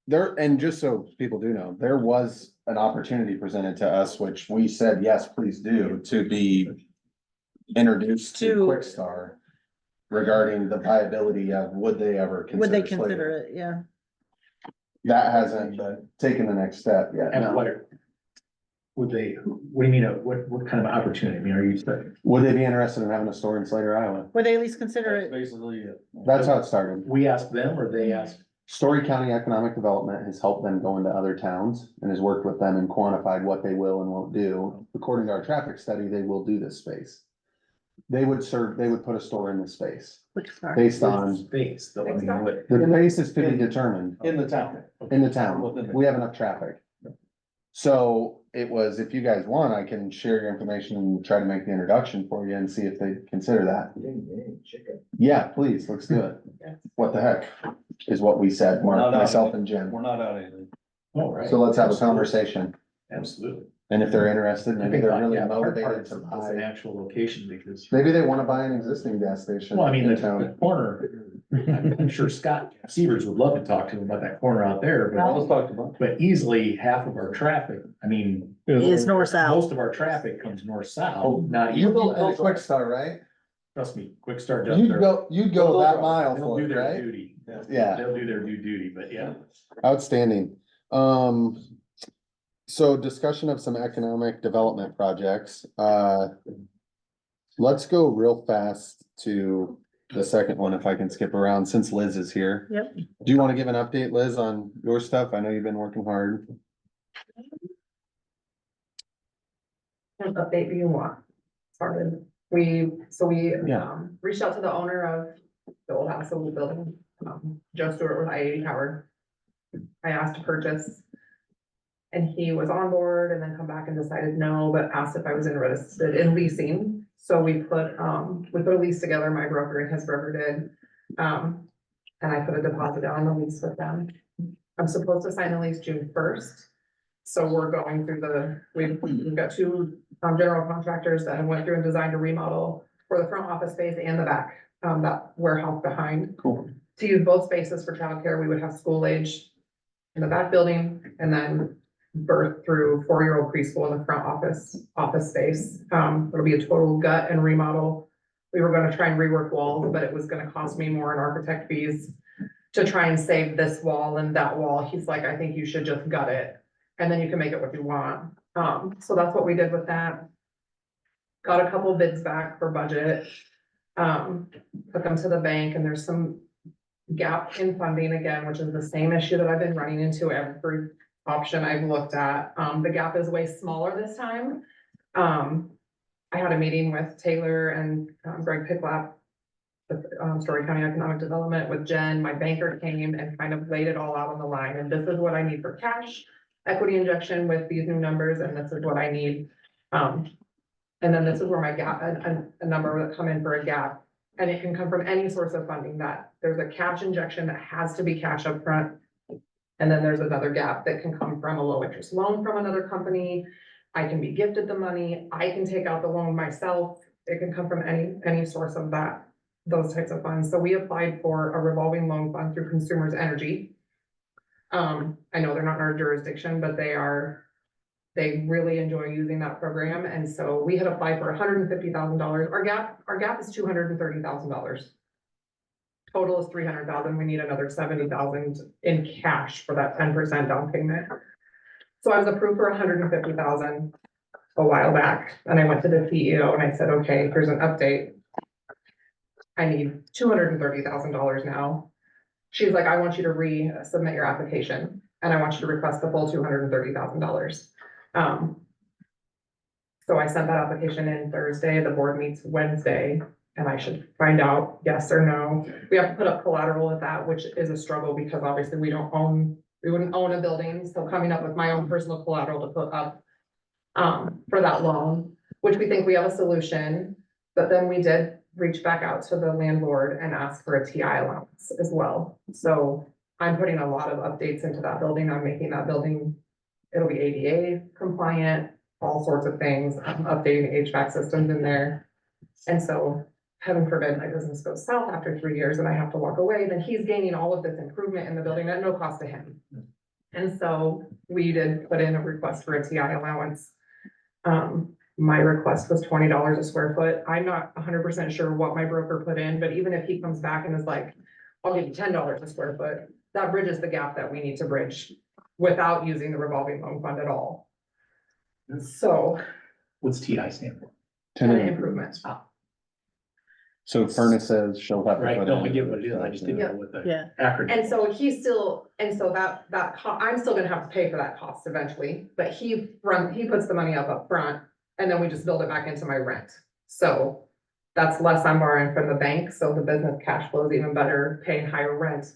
There, and just so people do know, there was an opportunity presented to us, which we said, yes, please do, to be introduced to To- Quickstar regarding the viability of would they ever Would they consider consider slavery. it? Yeah. That hasn't taken the next step yet. And no. what? Would they, what do you mean, what kind of opportunity? I mean, are you, Would they be interested in having a store in Slater, Iowa? Would they at least consider it? Basically, That's how it started. we ask them or they ask? Story County Economic Development has helped them go into other towns and has worked with them and quantified what they will and won't do. According to our traffic study, they will do this space. They would put a store in this space Quickstar. based on, Space, though, I mean, what? the space is to be determined in the town. in the town. We have enough traffic. So it was, if you guys want, I can share your information and try to make the introduction for you and see if they consider that. Yeah, please, let's do it. What the heck is what we said, Mark, myself and Jen. We're not out of anything. Oh, right. So let's have a conversation. Absolutely. And if they're interested, I maybe think, they're really yeah, our motivated part to is an buy. actual location because, Maybe they wanna buy an existing gas station well, I mean, in the town. corner, I'm sure Scott Severs would love to talk to him about that corner out there, Well, but, let's talk about. but easily half of our traffic, I mean, Is north south. most of our traffic comes north south, Oh, not You east. go at a quick start, right? Trust me, Quick Start does You'd their, go that mile they'll for do it, their right? duty. Yeah. They'll do their due duty, but yeah. Outstanding. So discussion of some economic development projects. Let's go real fast to the second one, if I can skip around, since Liz is here. Yep. Do you want to give an update, Liz, on your stuff? I know you've been working hard. What update do you want? Started, we Yeah. reached out to the owner of the old house, the old building, Joe Stewart with I-80 Howard. I asked to purchase. And he was on board and then come back and decided no, but asked if I was interested in leasing. So we put a lease together, my broker and his broker did. And I put a deposit down on the lease with them. I'm supposed to sign the lease June 1st. So we're going through we've got two general contractors that have went through and designed a remodel for the front office space and the back, that warehouse behind. Cool. To use both spaces for childcare, we would have school age in the back building and then birth through 4-year-old preschool in the front office space. It'll be a total gut and remodel. We were gonna try and rework walls, but it was gonna cost me more in architect fees to try and save this wall and that wall. He's like, I think you should just gut it. And then you can make it what you want. So that's what we did with that. Got a couple bids back for budget. Put them to the bank and there's some gap in funding again, which is the same issue that I've been running into every option I've looked at. The gap is way smaller this time. I had a meeting with Taylor and Greg Picklap, with Story County Economic Development with Jen. My banker came and kind of laid it all out on the line. And this is what I need for cash, equity injection with these new numbers, and this is what I need. And then this is where my gap, a number that come in for a gap. And it can come from any source of funding that there's a cash injection that has to be cash up front. And then there's another gap that can come from a low interest loan from another company. I can be gifted the money. I can take out the loan myself. It can come from any source of that, those types of funds. So we applied for a revolving loan fund through Consumers Energy. I know they're not in our jurisdiction, but they are They really enjoy using that program, and so we had applied for $150,000. Our gap is $230,000. Total is 300,000. We need another 70,000 in cash for that 10% down payment. So I was approved for 150,000 a while back, and I went to the CEO and I said, okay, here's an update. I need $230,000 now. She's like, I want you to resubmit your application, and I want you to request the full $230,000. So I sent that application in Thursday, the board meets Wednesday, and I should find out yes or no. We have to put up collateral with that, which is a struggle because obviously we wouldn't own a building, so coming up with my own personal collateral to put up for that loan, which we think we have a solution, but then we did reach back out to the landlord and ask for a TI allowance as well. So I'm putting a lot of updates into that building. I'm making that building, it'll be ADA compliant, all sorts of things. I'm updating the HVAC systems in there. And so heaven forbid my business goes south after 3 years and I have to walk away, then he's gaining all of this improvement in the building at no cost to him. And so we did put in a request for a TI allowance. My request was $20 a square foot. I'm not 100% sure what my broker put in, but even if he comes back and is like, I'll give you $10 a square foot, that bridges the gap that we need to bridge without using the revolving loan fund at all. So, What's TI stand for? tenant improvements. So furnaces, she'll have to Right, put no, I in- get what it is, I just didn't know what the Yeah. acronym. And so he's still, and so I'm still gonna have to pay for that cost eventually, but he puts the money up front, and then we just build it back into my rent. So that's less I'm borrowing from the bank, so the business cash flow is even better, paying higher rent,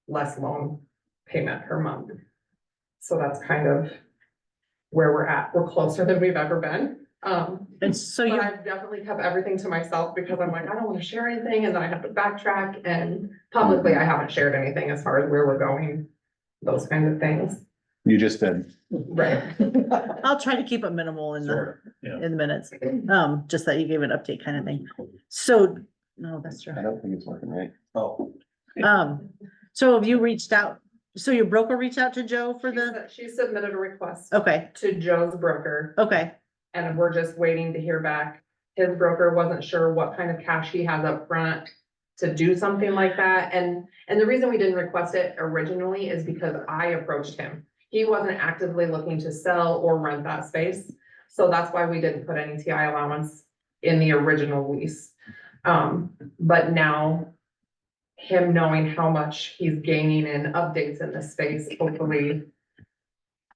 less loan payment per month. So that's kind of where we're at. We're closer than we've ever been. And so But you, I've definitely kept everything to myself because I'm like, I don't wanna share anything, and then I have to backtrack, and publicly, I haven't shared anything as far as where we're going, those kinds of things. You just did. Right. I'll try to keep it minimal in the, Sort of, yeah. in the minutes, just that you gave an update kind of thing. So, no, that's true. I don't think it's working right. Oh, So have you reached out, so your broker reached out to Joe for the, She submitted a request okay, to Joe's broker, okay, and we're just waiting to hear back. His broker wasn't sure what kind of cash he has up front to do something like that, and the reason we didn't request it originally is because I approached him. He wasn't actively looking to sell or rent that space, so that's why we didn't put any TI allowance in the original lease. But now, him knowing how much he's gaining in updates in this space, hopefully.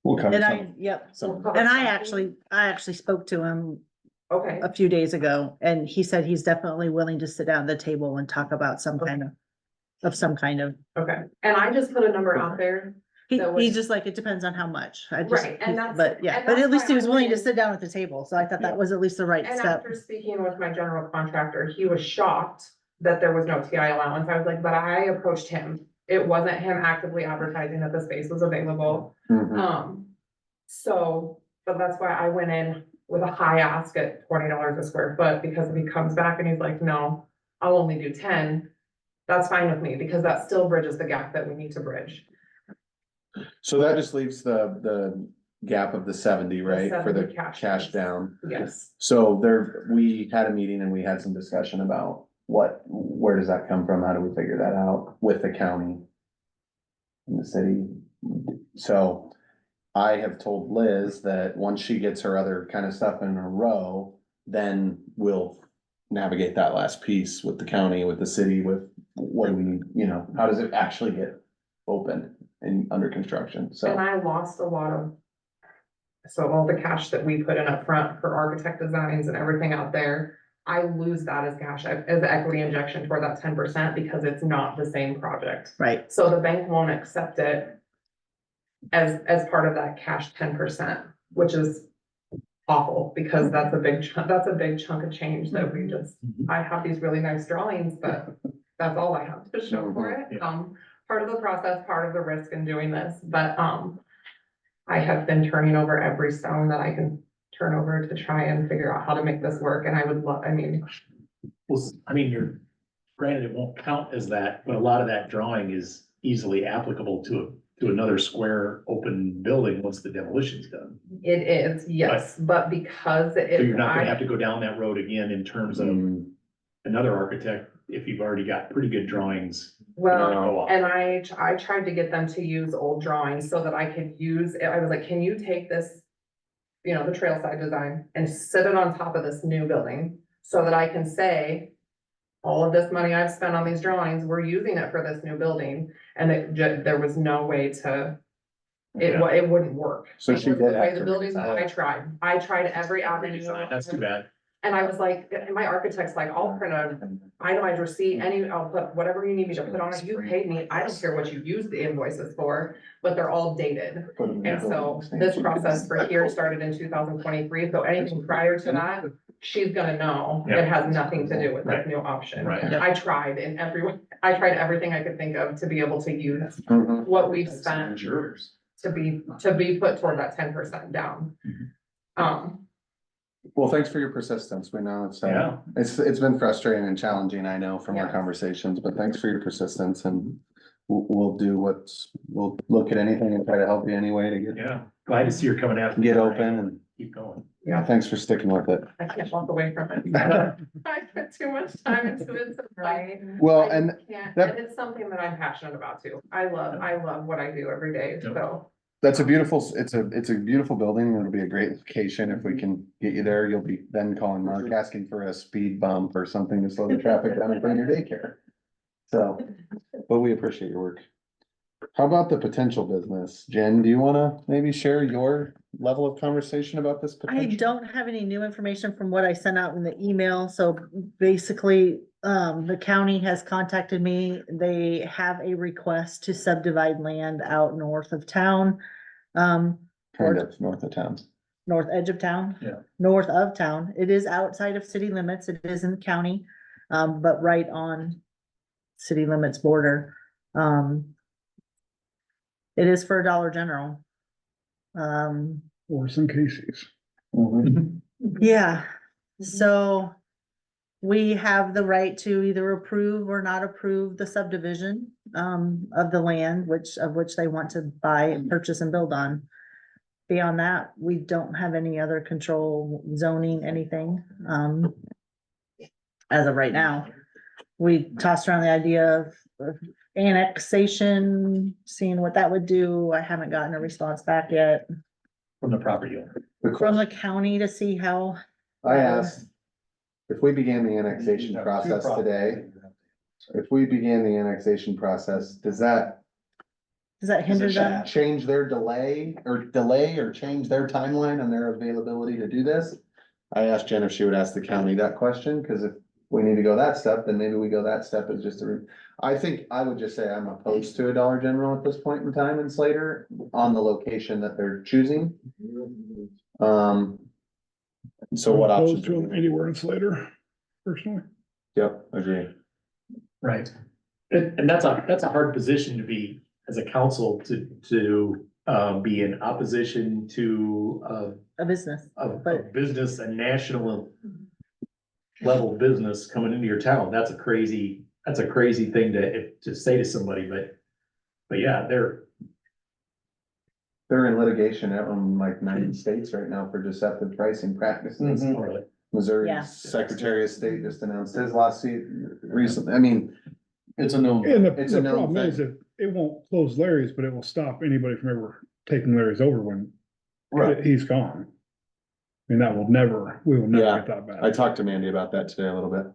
We'll cover and I, some. yep, we'll cover and I something. actually spoke to him Okay, a few days ago, and he said he's definitely willing to sit down at the table and talk about some kind of some kind of, okay, and I just put a number out there. That was- he's just like, it depends on how much. I just, Right, and that's- but yeah, and but that's at least he why was I willing to went- sit down at the table, so I thought that was at least the right And step. after speaking with my general contractor, he was shocked that there was no TI allowance. I was like, but I approached him. It wasn't him actively advertising that the space was available. Mhm. So, but that's why I went in with a high ask at $20 a square foot, because if he comes back and he's like, no, I'll only do 10, that's fine with me, because that still bridges the gap that we need to bridge. So that just leaves the gap of the 70, right, for the 70 cash cash piece. down. Yes. So there, we had a meeting and we had some discussion about where does that come from? How do we figure that out with the county? And the city? So I have told Liz that once she gets her other kind of stuff in a row, then we'll navigate that last piece with the county, with the city, with what do we need, how does it actually get opened and under construction? And So, I lost a lot of. So all the cash that we put in up front for architect designs and everything out there, I lose that as cash, as equity injection toward that 10% because it's not the same project. Right, So the bank won't accept it as part of that cash 10%, which is awful because that's a big chunk of change that we just, I have these really nice drawings, but that's all I have to show for it. Part of the process, part of the risk in doing this, but, I have been turning over every stone that I can turn over to try and figure out how to make this work, and I would love, Well, granted, it won't count as that, but a lot of that drawing is easily applicable to to another square open building once the demolition's done. It is, yes, but because So it, you're not gonna have I, to go down that road again in terms of Mm, another architect, if you've already got pretty good drawings. well, Go off. and I tried to get them to use old drawings so that I could use, I was like, can you take this, you know, the trail side design and sit it on top of this new building so that I can say, all of this money I've spent on these drawings, we're using it for this new building, and there was no way to, it wouldn't work. So she Because did the way have the to buildings, redesign. I tried every avenue. That's too bad. And I was like, and my architect's like, I'll print an itemized receipt, I'll put whatever you need me to put on it, you paid me, I don't care what you use the invoices for, but they're all dated. And so this process for here started in 2023, so anything prior to that, she's gonna know it has nothing to do with this new option. Right. I tried in I tried everything I could think of to be able to use Mhm. what we've spent to be put toward that 10% down. Well, thanks for your persistence. We know Yeah. it's been frustrating and challenging, I know, from our Yes. conversations, but thanks for your persistence and we'll we'll look at anything and try to help you anyway to Yeah, glad to see you're coming out. get open and, Keep going. yeah, thanks for sticking with it. I can't walk away from it. I put too much time into it, so like. Well, I and just can't- that- And it's something that I'm passionate about too. I love what I do every day, so. that's a beautiful, it's a beautiful building. It'll be a great location. If we can get you there, you'll be then calling Mark asking for a speed bump or something to slow the traffic down in front of your daycare. So, but we appreciate your work. How about the potential business? Jen, do you wanna maybe share your level of conversation about this? I potential? don't have any new information from what I sent out in the email, so basically, the county has contacted me. They have a request to subdivide land out north of town. Kind of north of town. North edge of town. Yeah. North of town. It is outside of city limits. It is in the county, but right on city limits border. It is for Dollar General. Or some Casey's. Yeah, so we have the right to either approve or not approve the subdivision of the land, which they want to buy, purchase and build on. Beyond that, we don't have any other control, zoning, anything, as of right now. We tossed around the idea of annexation, seeing what that would do. I haven't gotten a response back yet From the property owner. from the county to see how. I asked, if we began the annexation process today, if we began the annexation process, does that Does that hinder them? change their delay or change their timeline and their availability to do this? I asked Jen if she would ask the county that question, cause if we need to go that step, then maybe we go that step as just I think I would just say I'm opposed to a Dollar General at this point in time in Slater on the location that they're choosing. So what Opposed options? to them anywhere in Slater, personally. Yep, agree. Right. And that's a hard position to be as a council to be in opposition to A business, a But- business, a national level business coming into your town. That's a crazy thing to say to somebody, but yeah, They're in litigation out in like 90 states right now for deceptive pricing practices. really. Missouri's Yeah. Secretary of State just announced his lawsuit recently. I mean, It's a known. And It's the a known problem is thing. that it won't close Larry's, but it will stop anybody from ever taking Larry's over when he's gone. I mean, we will never Yeah, get that I back. talked to Mandy about that today a little bit.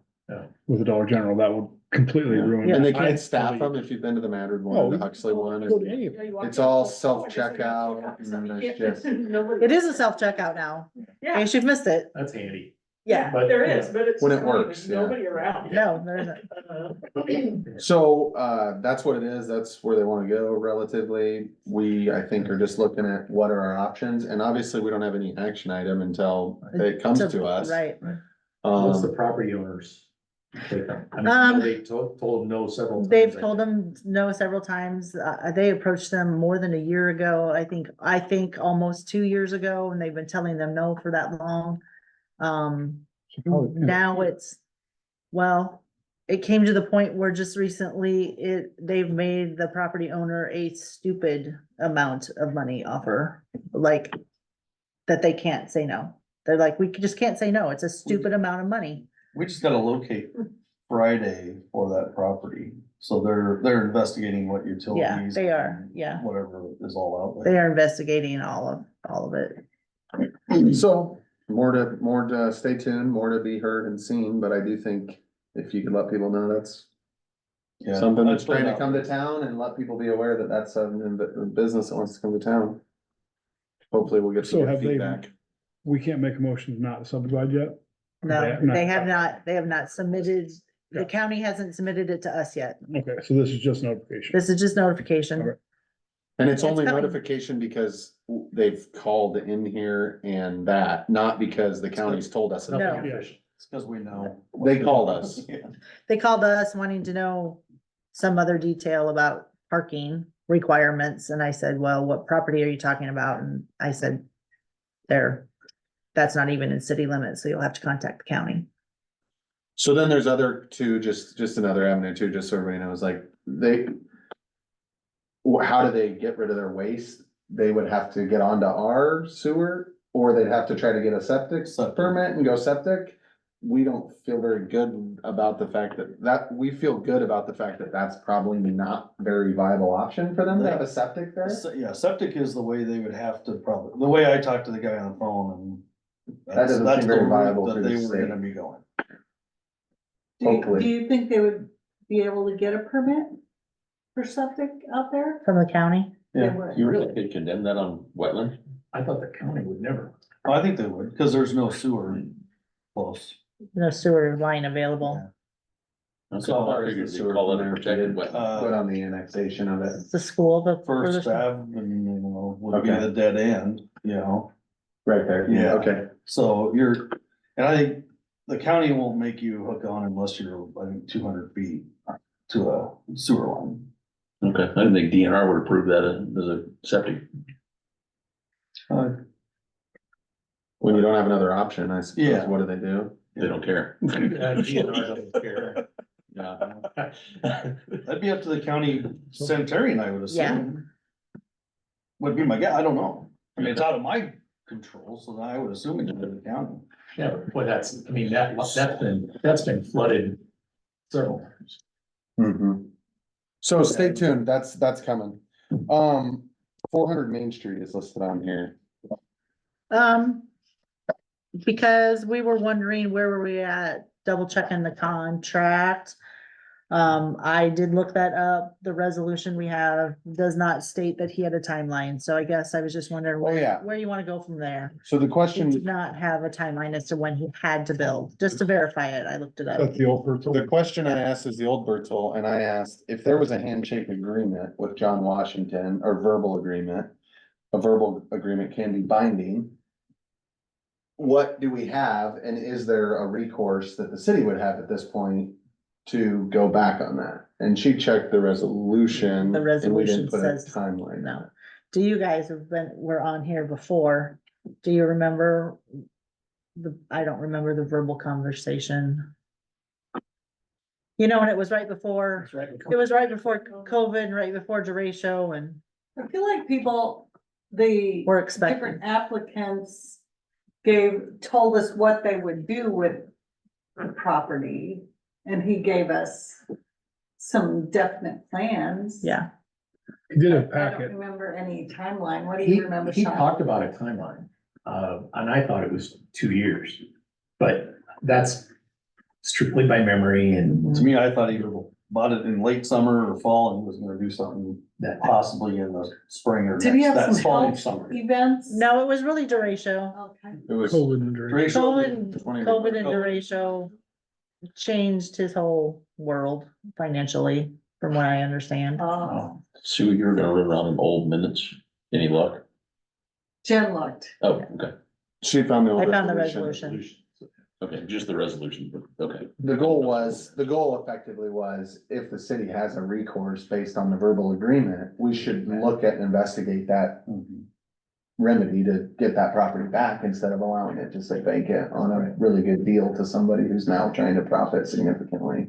With the Dollar General, that would completely Yeah. ruin. And they it. can't staff them if you've been to the Madrid one or the Huxley one. Go to any of It's all self-checkout and there's just, it is a self-checkout now, in Yeah, case you've missed it, That's handy. yeah, But- there is, but it's. When it just not even works, yeah. Nobody around. no, there isn't. so, that's what it is. That's where they wanna go relatively. We, I think, are just looking at what are our options and obviously we don't have any action item until it comes to us. Right, What's the Um, property owners? take on? I mean, they told them no several times. they've I told think. them no several times, they approached them more than a year ago, I think almost 2 years ago, and they've been telling them no for that long. Now it's, well, it came to the point where just recently they've made the property owner a stupid amount of money offer, like that they can't say no. They're like, we just can't say no. It's a stupid amount of money. We just gotta locate Friday for that property, so they're investigating what utilities. Yeah, they are, yeah. Whatever is all out They there. are investigating all of it. So more to stay tuned, more to be heard and seen, but I do think if you could let people know that's Yeah. something that's I'd put it trying to out come to there. town and let people be aware that that's a business that wants to come to town. Hopefully we'll get So some have good they- feedback. We can't make a motion not to subdivide yet? No, Not- they have not submitted, the Yeah. county hasn't submitted it to us yet. Okay, so this is just notification. This is just notification. Alright. And it's It's only coming. notification because they've called in here and that, not because the county's told us. No. anything. Yeah. It's cause we know. They called us. Yeah. They called us wanting to know some other detail about parking requirements, and I said, well, what property are you talking about? And I said, that's not even in city limits, so you'll have to contact the county. So then there's other two, just another avenue too, just so everybody knows, like, how do they get rid of their waste? They would have to get onto our sewer, or they'd have to try to get a septic permit and go septic. We don't feel very good about the fact that we feel good about the fact that that's probably not a very viable option for them to have a septic there. Yeah, septic is the way they would have to probably, the way I talked to the guy on the phone and. That doesn't that's seem the very route viable that through they the were gonna state. be going. Hopefully. Do you think they would be able to get a permit for septic out there? From the county? They Yeah. would. You really could condemn that on wetland? I thought the county would never. Oh, I think they would, cause there's no sewer close. No sewer line available. That's So all I far as figured the they sewer call it from a there, protected we wetland. Put on the annexation of it. It's the school, the. First Ave and, you know, would be Okay. the dead end, you know, Right there. Yeah. Okay. so and I think the county won't make you hook on unless you're, I think, 200 feet to a sewer line. Okay, I didn't think DNR would approve that as a septic. When you don't have another option, I suppose, Yeah. what do they do? They don't care. DNR doesn't care. Yeah. That'd be up to the county sanitarian, I would Yeah. assume. Would be my guess, I don't know. I mean, it's out of my control, so I would assume it's in the county. Yeah, but boy, that's been flooded several times. Mm-hmm. So stay tuned, that's coming. 400 Main Street is listed on here. Because we were wondering where were we at, double checking the contract. I did look that up. The resolution we have does not state that he had a timeline, so I guess I was just wondering Oh, yeah. where you wanna go from there. So the He did question, not have a timeline as to when he had to build, just to verify it, I looked it up. That's the old person. the question I asked is the old Bertel, and I asked if there was a handshake agreement with John Washington or verbal agreement. A verbal agreement can be binding. What do we have, and is there a recourse that the city would have at this point to go back on that? And she checked the resolution. The And we resolution didn't put a says timeline. No. Do you guys were on here before? Do you remember? I don't remember the verbal conversation. You know, and it was right before, it was right before COVID, right before Duratio, and I feel like the we're expecting. different applicants told us what they would do with the property. And he gave us some definite plans. Yeah, He did a I don't packet. remember any timeline. What do He, you remember, he Sean? talked about a timeline, and I thought it was 2 years. But that's strictly by memory and To me, I thought he bought it in late summer or fall and he was gonna do something that. possibly in the spring or Did he have that some fall, health summer. events? no, it was really Duratio. Okay. It was. COVID and during- Ratio- COVID and Duratio changed his whole world financially, from what I understand. Oh, Sue, you were gonna run around in old minutes. Any luck? Jen looked. Oh, okay, She found the old I found the resolution. resolution. okay, just the resolution, okay. The goal effectively was, if the city has a recourse based on the verbal agreement, we should look at and investigate that remedy to get that property back instead of allowing it to sit vacant on a really good deal to somebody who's now trying to profit significantly.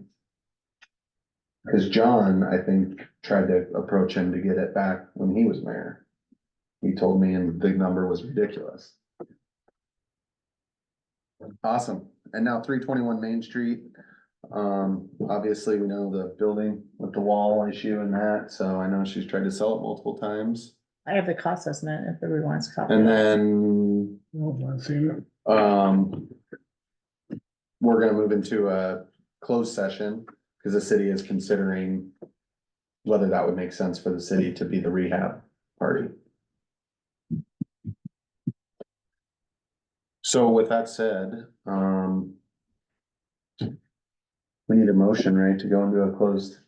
Cause John, I think, tried to approach him to get it back when he was mayor. He told me, and the big number was ridiculous. Awesome. And now 321 Main Street. Obviously, we know the building with the wall issue and that, so I know she's tried to sell it multiple times. I have the cost estimate if everyone wants to copy. And it. then, Well, I've seen it. we're gonna move into a closed session, cause the city is considering whether that would make sense for the city to be the rehab party. So with that said, we need a motion, right, to go into a closed,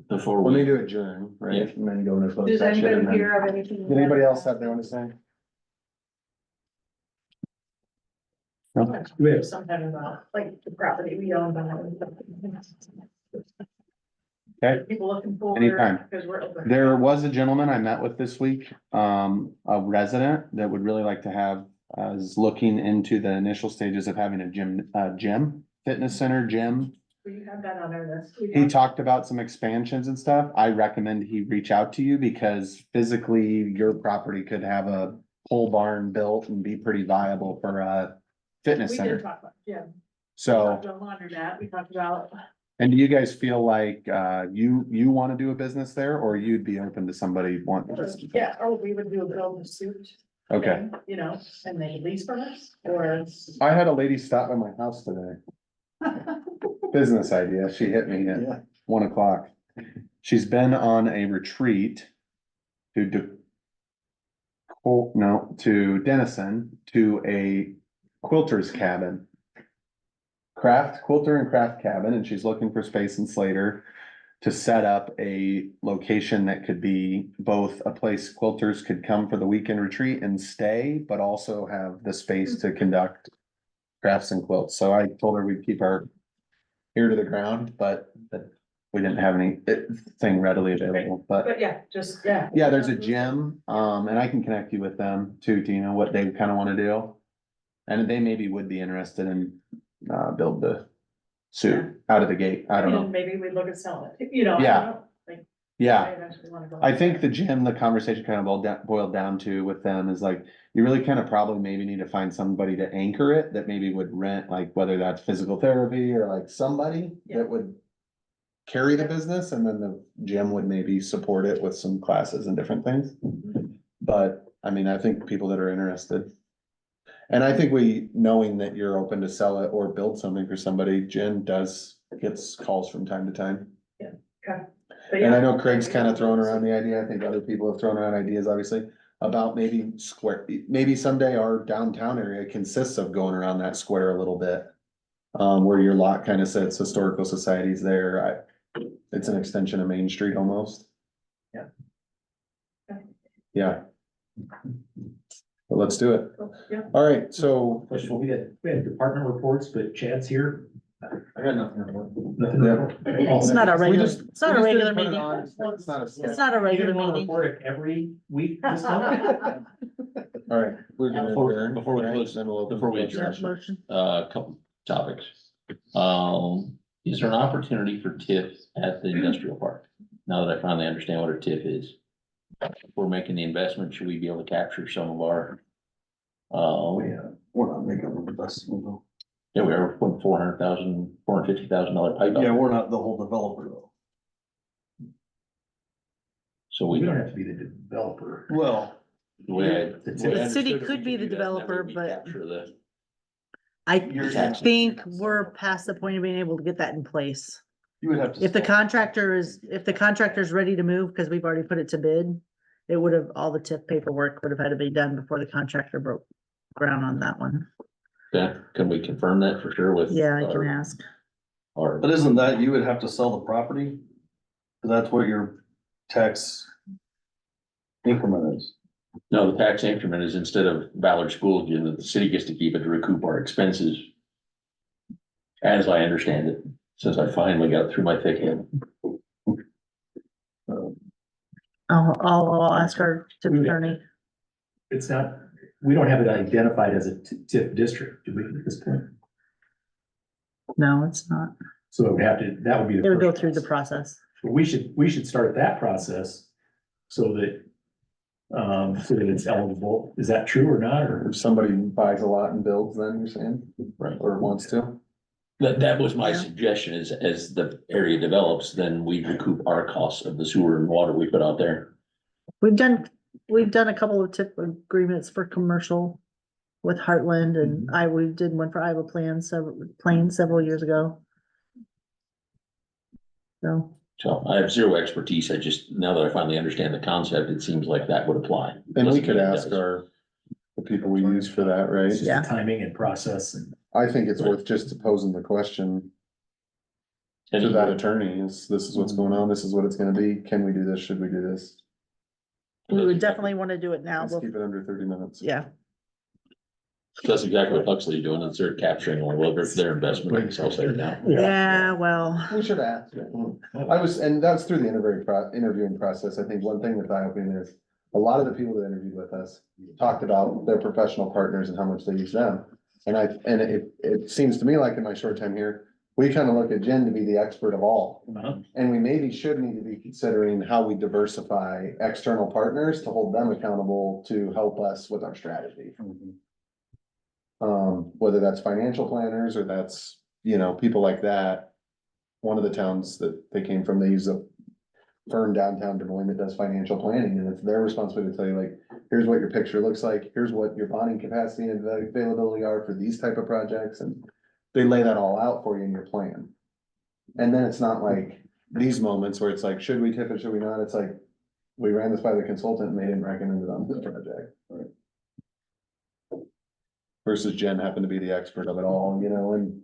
Before we we, need to adjourn, right, and then go into closed Does session. and anybody then- here have anything? Did anybody else have they want to say? We have Sometime about, like, the property we own. Okay. People looking forward. Anytime. Because we're open. There was a gentleman I met with this week, a resident that would really like to have, is looking into the initial stages of having a gym, fitness center, gym. We have that on our list. He talked about some expansions and stuff. I recommend he reach out to you because physically your property could have a pole barn built and be pretty viable for a fitness We did center. talk about, yeah. We So, talked about laundromat, we talked about, and do you guys feel like, you want to do a business there or you'd be open to somebody wanting to? yeah, or we would do a build a suit. Okay. thing, you know, and they lease from us, or. I had a lady stop by my house today. Business idea. She hit me at 1:00. She's been on a retreat to Denison, to a quilter's cabin. Quilter and craft cabin, and she's looking for space in Slater to set up a location that could be both a place quilters could come for the weekend retreat and stay, but also have the space to conduct crafts and quilts. So I told her we'd keep our ear to the ground, but that we didn't have anything readily available, but yeah, just, yeah. yeah, there's a gym, and I can connect you with them too, do you know what they kind of want to do? And they maybe would be interested in, build the suit out of the gate. I don't know. Maybe we look at selling it, you know. I Yeah. don't know, like, I Yeah. eventually wanna go I with think that. the gym, the conversation kind of boiled down to with them is like, you really kind of probably maybe need to find somebody to anchor it that maybe would rent, like whether that's physical therapy or like somebody Yeah. that would carry the business and then the gym would maybe support it with some classes and different things. But I mean, I think people that are interested. And I think knowing that you're open to sell it or build something for somebody, Jen gets calls from time to time. But And I yeah, know Craig's kind of throwing around the idea, I think other people have thrown around ideas, obviously, about maybe someday our downtown area consists of going around that square a little bit. Where your lot kind of sits, historical societies there, it's an extension of Main Street almost. Yeah. Yeah. Well, let's do it. Yeah. All right, so, Question, we had department reports, but Chad's here. I got nothing. to report. Nothing. Yeah. It's not a We regular, just- it's not a we just regular didn't put it meeting. on. It's not a schedule. It's not a You regular didn't want to meeting. report it every week this month? All right, we're gonna Before- adjourn. before we right? close- Then we'll open before we closed adjourn. session. Motion. a couple topics. Is there an opportunity for TIF at the industrial park? Now that I finally understand what a TIF is. If we're making the investment, should we be able to capture some of our? We're not making the best. Yeah, we are putting $450,000 pipe Yeah, out, we're not the whole developer though. so We we don't don't. have to be the developer. Well, The way I- The the way I city understood it, could we be could the do that, and that developer, way we but- capture the- I You're taxing. think we're past the point of being able to get that in place. you would have to. If the contractor's ready to move, because we've already put it to bid, all the TIF paperwork would have had to be done before the contractor broke ground on that one. Yeah, can we confirm that for sure with? Yeah, I can our- ask. Our, But isn't that, you would have to sell the property? That's what your tax increment is. no, the tax increment is instead of Ballard School, the city gets to keep it to recoup our expenses. As I understand it, since I finally got through my thick head. I'll ask our TIF attorney. It's not, we don't have it identified as a TIF district, do we, at this point? No, it's not. So it would have to, that would be the. It would go first through the process. process. But we should start that process so that it's eligible. Is that true or not, or? If somebody buys a lot and builds, then you're saying, Right. or wants to? That was my Yeah. suggestion is as the area develops, then we recoup our costs of the sewer and water we put out there. We've done a couple of tip agreements for commercial with Heartland and we did one for Iowa Plains several years ago. So, So I have zero expertise. I just, now that I finally understand the concept, it seems like that would apply. And we Doesn't could mean it ask does. the people we use for that, right? It's just Yeah. the timing and process and. I think it's worth just posing the question to that attorney, this is what's going on, this is what it's gonna be, can we do this, should we do this? we would definitely want to do it now. Let's We'll- keep it under 30 minutes. Yeah, That's exactly what Huxley's doing, is they're capturing all of their investment themselves there now. yeah, well, We should ask. And that's through the interviewing process. I think one thing that's eye-opening is a lot of the people that interviewed with us talked about their professional partners and how much they use them. And it seems to me like in my short time here, we kind of look at Jen to be the expert of all. And we maybe should need to be considering how we diversify external partners to hold them accountable to help us with our strategy. Whether that's financial planners or that's, people like that. One of the towns that they came from, they use a firm downtown Des Moines that does financial planning, and it's their responsibility to tell you like, here's what your picture looks like, here's what your bonding capacity and availability are for these type of projects, and they lay that all out for you in your plan. And then it's not like these moments where it's like, should we tip it, should we not? It's like, we ran this by the consultant and they didn't recommend it on this project. Versus Jen happened to be the expert of it all, and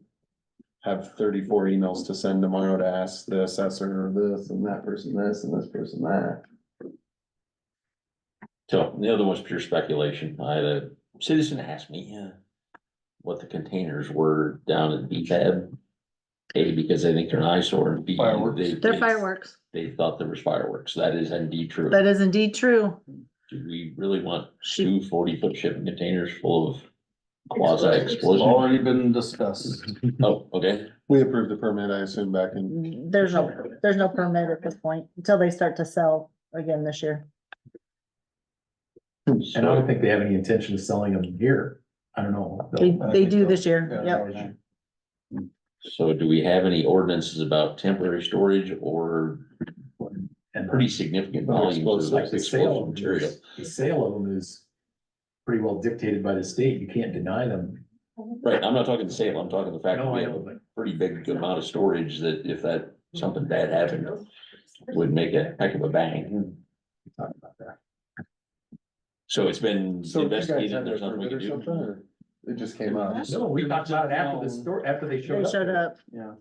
have 34 emails to send tomorrow to ask the assessor this and that person this and this person that. So the other one's pure speculation. I had a citizen ask me, what the containers were down at BFAB. A, because they think they're an eyesore, and B, Fireworks. they're fireworks. They thought there was fireworks. That is indeed true. That is indeed true. Do we really want She- two 40-foot shipping containers full of quasi It's explosive? already been discussed. Oh, okay. We approved the permit, I assume, back in, There's no permit at this point until they start to sell again this year. And I don't think they have any intention of selling them here. I don't know. They do this year, yep. So do we have any ordinances about temporary storage or And pretty significant Well, volumes explosives, of like the explosive sale, material? the sale of them is pretty well dictated by the state. You can't deny them. Right, I'm not talking the sale, I'm talking the fact that No, we I have know, a but pretty big amount of storage that if that, something bad happened, would make a heck of a bang. talk about that. So it's been so you guys investigated, had to there's nothing we approve can it or something, do. or it just came up? No, we talked about it after the store, after they They showed up. showed up Yeah.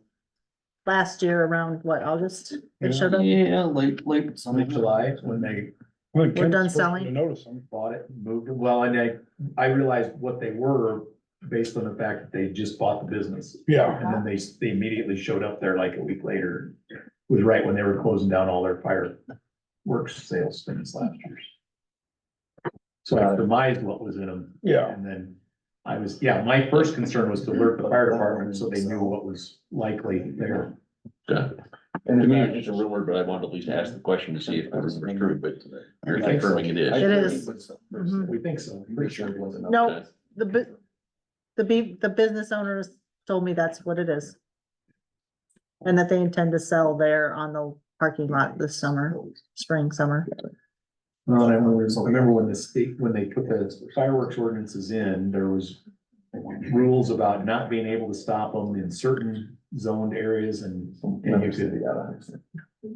last year around what, August? They showed up. Yeah, late. Mid July, when they I think We're Ken's done supposed to selling. Notice them. bought it, moved it. Well, and I realized what they were based on the fact that they just bought the business. Yeah, And then they immediately showed up there like a week later. It was right when they were closing down all their fireworks sales things last year. So I surmised what was in them. yeah. And then my first concern was to alert the fire department so they knew what was likely there. Okay. And To if me, not- it's just a rumor, but I wanted to at least ask the question to see if it was true, but you're I think so. confirming it is. It is. Mhm. We think so. I'm pretty sure it wasn't. No, Okay. the business owners told me that's what it is. And that they intend to sell there on the parking lot this summer, spring, summer. Well, I remember when the state, when they put the fireworks ordinances in, there was rules about not being able to stop them in certain zoned areas and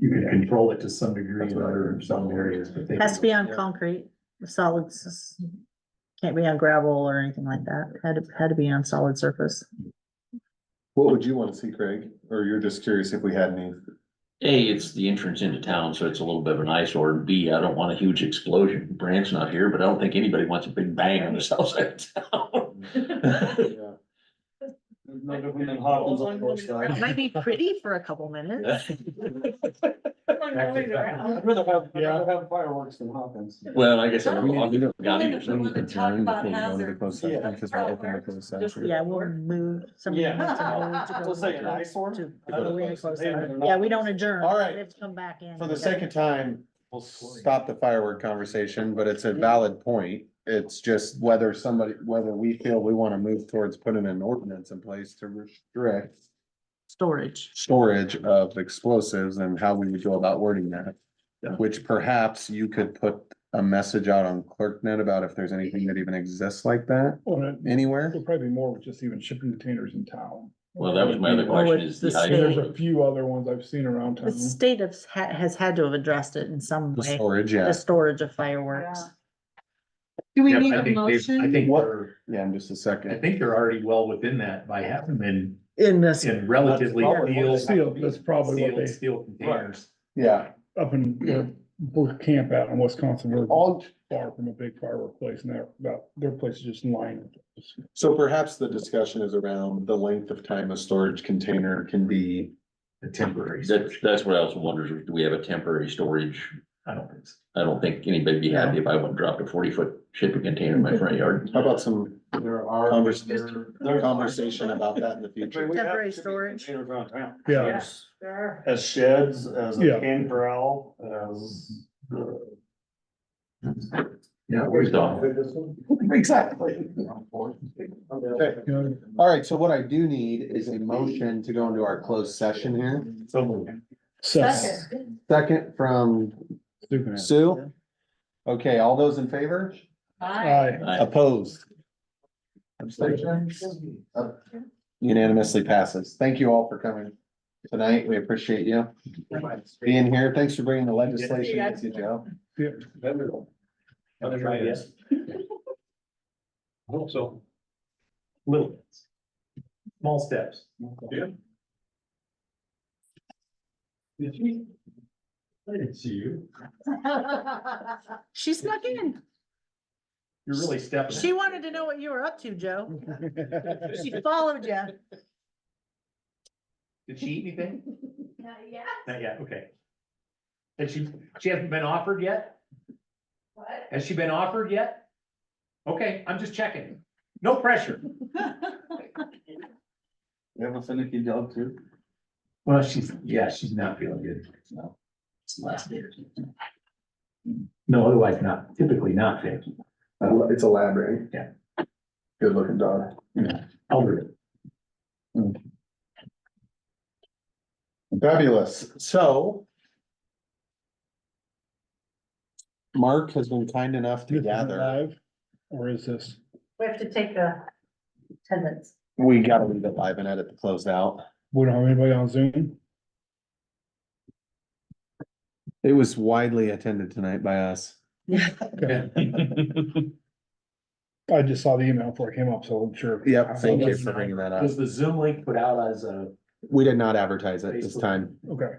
you could control it to some degree in other zoned areas, but they. Has to be on concrete, the solids, can't be on gravel or anything like that. Had to be on solid surface. What would you want to see, Craig? Or you're just curious if we had any? A, it's the entrance into town, so it's a little bit of an eyesore. And B, I don't want a huge explosion. Brant's not here, but I don't think anybody wants a big bang on the south side of town. No different than Hawkins on the north It side. might be pretty for a couple minutes. I'd rather have fireworks than Hawkins. Well, like I said, We I'll need to- got we it. need to talk about hazard. closed Yeah. session, because we're open to closed session. Yeah, we'll move, somebody Yeah. needs to move to go. Let's say an to- eyesore. to I don't go in know. close Hey, session. they're not- Yeah, we don't adjourn. All right. We have to come back in. For the sake of time, we'll stop the firework conversation, but it's a valid point. It's just whether we feel we wanna move towards putting an ordinance in place to restrict Storage. storage of explosives and how we would go about wording that. Yeah. Which perhaps you could put a message out on ClerkNet about if there's anything that even exists like that Well, it- anywhere. There'll probably be more with just even shipping containers in town. Well, that was my other Or question with is the the And there's height. a few other ones I've seen around The town. state has had to have addressed it in some The way, storage, yeah. the storage of fireworks. Do we Yep, need I a think they've- I motion? think What- they're, Yeah, in just a I second. think they're already well within that by having them In this, in relatively That's probably what sealed, That's probably what they, steel containers. Yeah, up in, where camp out in Wisconsin, we're all, far from a big firework place, and their place is just lined. so perhaps the discussion is around the length of time a storage container can be. The temporary. That's what I also wonders, do we have a temporary storage? I don't think so. I don't think anybody'd be happy if I went and dropped a 40-foot shipping container in my front yard. How about some There are. conversation about that in the future? We have Temporary shipping storage. containers around town. Yeah, As- As sheds, as Yeah. a can corral, as. Yeah, where's Don? Exactly. Okay. All right, so what I do need is a motion to go into our closed session here. so. Second. Second from Stupid. Sue. Okay, all those in favor? Aye. Aye. Opposed? Abstentions? Unanimously passes. Thank you all for coming tonight. We appreciate you being here. Thanks for bringing the legislation with you, Joe. I'll try this. I hope so. Little bits. Small steps. Yeah. Did you? I didn't see you. she snuck in. You're really stepping. She wanted to know what you were up to, Joe. She followed you. Did she eat anything? Not yet. Not yet, okay. And she hasn't been offered yet? What? Has she been offered yet? Okay, I'm just checking. No pressure. You have a finicky dog too? Well, she's not feeling good. No. It's the last day or something. No, otherwise not, typically not fit. It's a lab, right? Yeah. Good looking dog. I'll do it. Fabulous. So Mark has been kind enough to This is gather. live, or is this? We have to take a attendance. We gotta leave it live and edit the closed out. We don't have anybody on Zoom? It was widely attended tonight by us. Okay. I just saw the email before it came up, so I'm sure. Yep, thank you for bringing that up. Was the Zoom link put out as a? We did not advertise it this Facebook. time. Okay.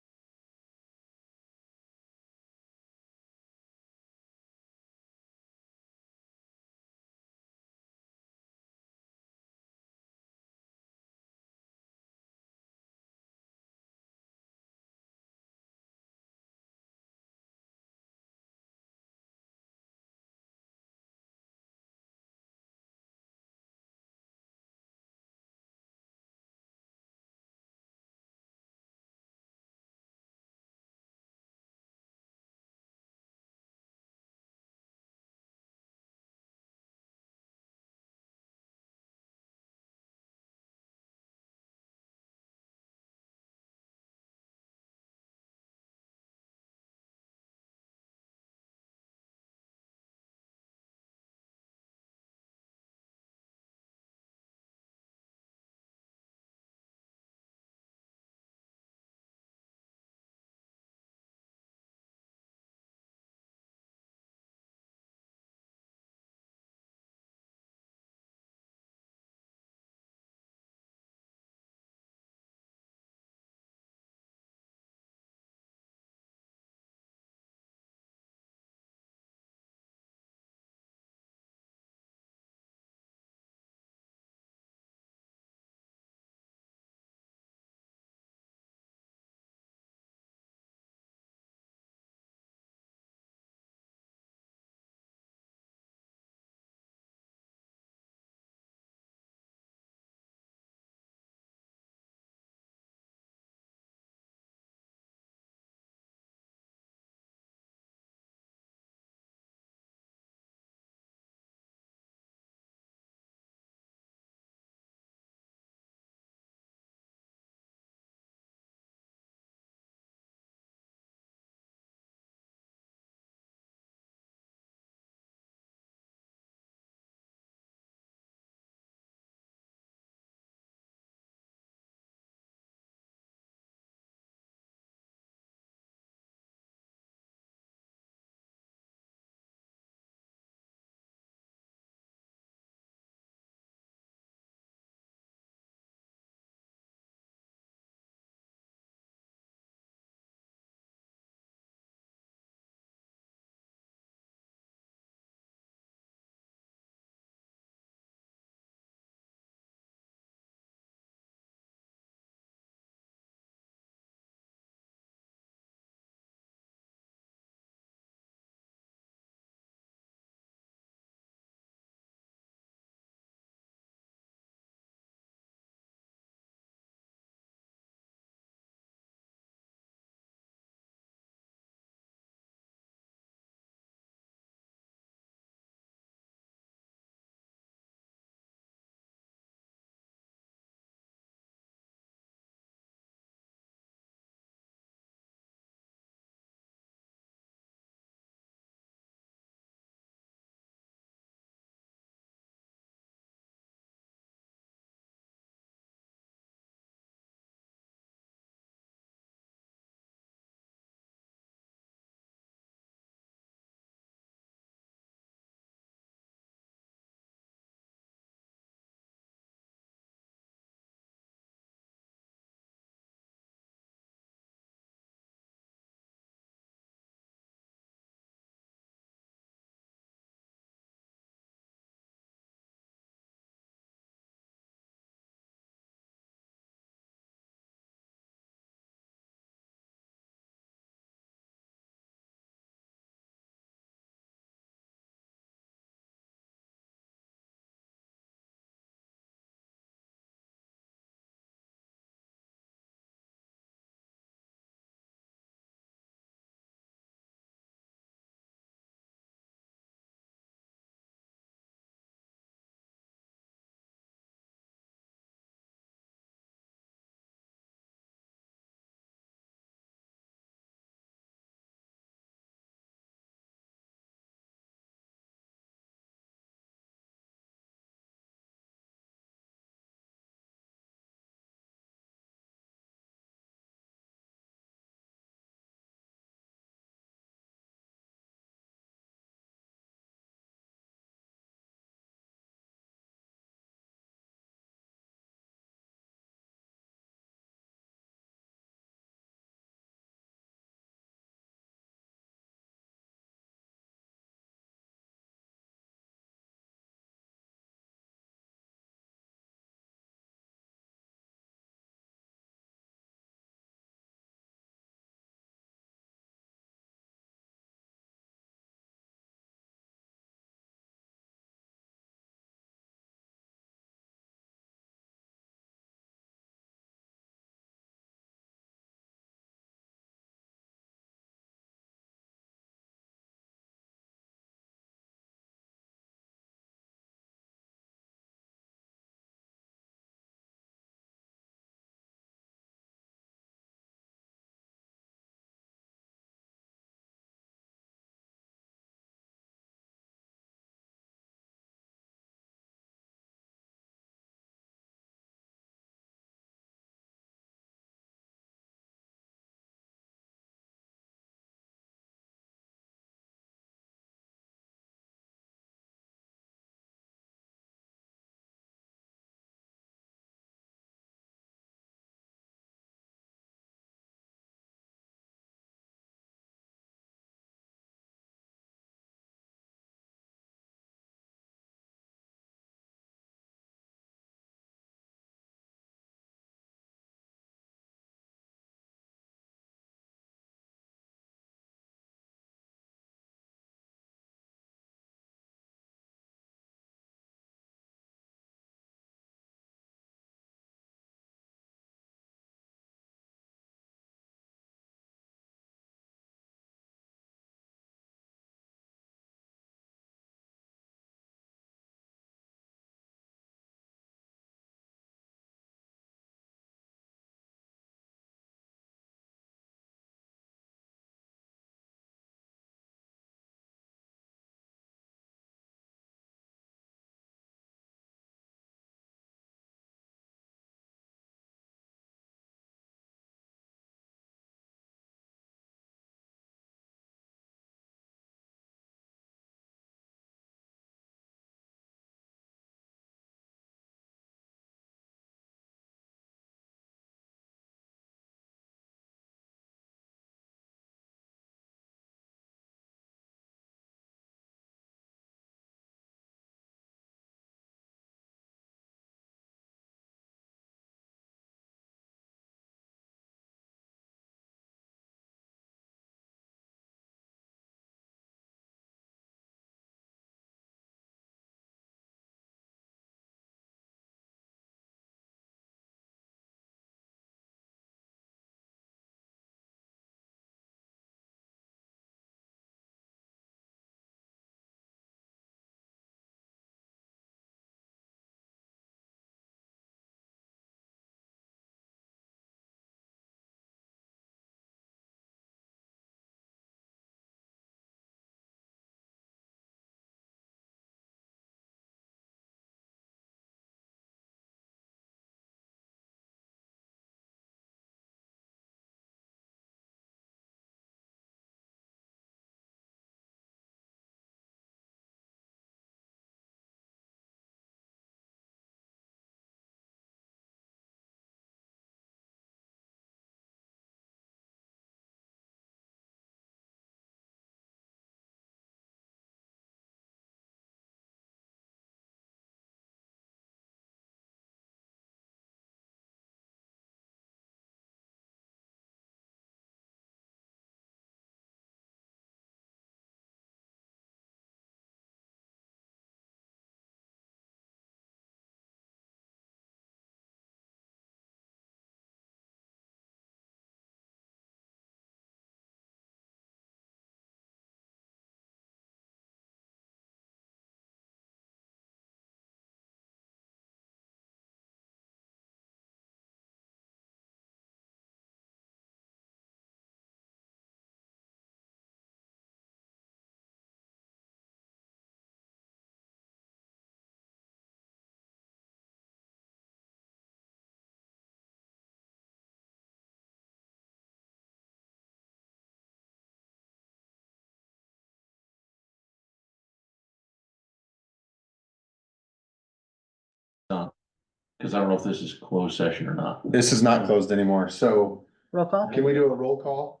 Cause I don't know if this is closed session or not. This is not closed anymore, so Roll call. can we do a roll call?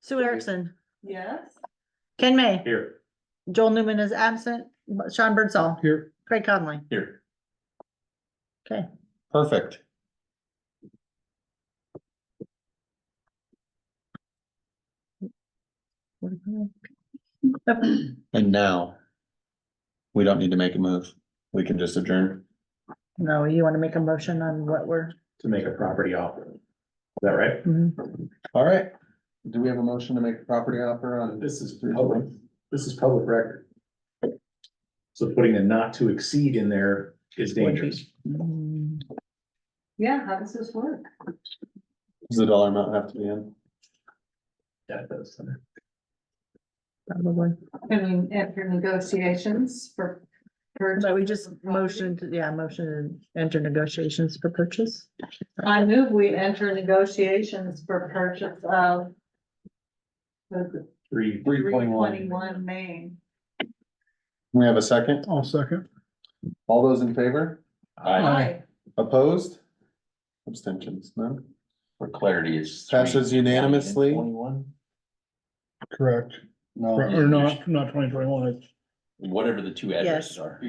Sue Erickson, Yes? Ken May, Here. Joel Newman is absent, Sean Birdsall, Here, Craig Conley. Here, Okay, Perfect. And now, we don't need to make a move. We can just adjourn. no, you wanna make a motion on what we're, To make a property offer. Is that right? mhm. All right. Do we have a motion to make a property offer on? This is public record. So putting a not to exceed in there is dangerous. Mm, Yeah, how does this work? Does the dollar amount have to be in? Yeah, it does. Probably, Can we enter negotiations for? but we just motioned, yeah, motion to enter negotiations for purchase. I move we enter negotiations for purchase of. Three. 321 Main. We have a second? I'll second. All those in favor? I, Opposed? Abstentions, none? for clarity, it's. Passes unanimously. 21, Correct. No. Or not 2021, it's whatever the two addresses are.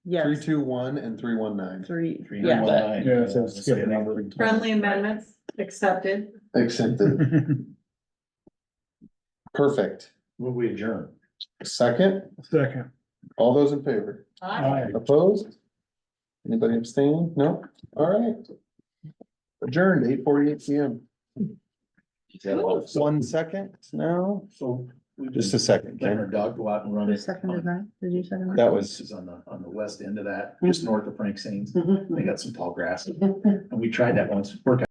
Yes, 321 and 319. three, Three, yeah. that. yeah, it says skip a number. Friendly amendments accepted. Accepted. Perfect. Will we adjourn? Second, Second. all those in favor? Aye. Opposed? Anybody abstaining? No? All right. Adjourned, 8:48 PM. Is that all? 1 second now, So. just a second. Letting our Ken. dog go out and run Who it. seconded that? Did you second that? That This was, is on the west end of that, just north of Frank's. They got some tall grass. And we tried that once, worked out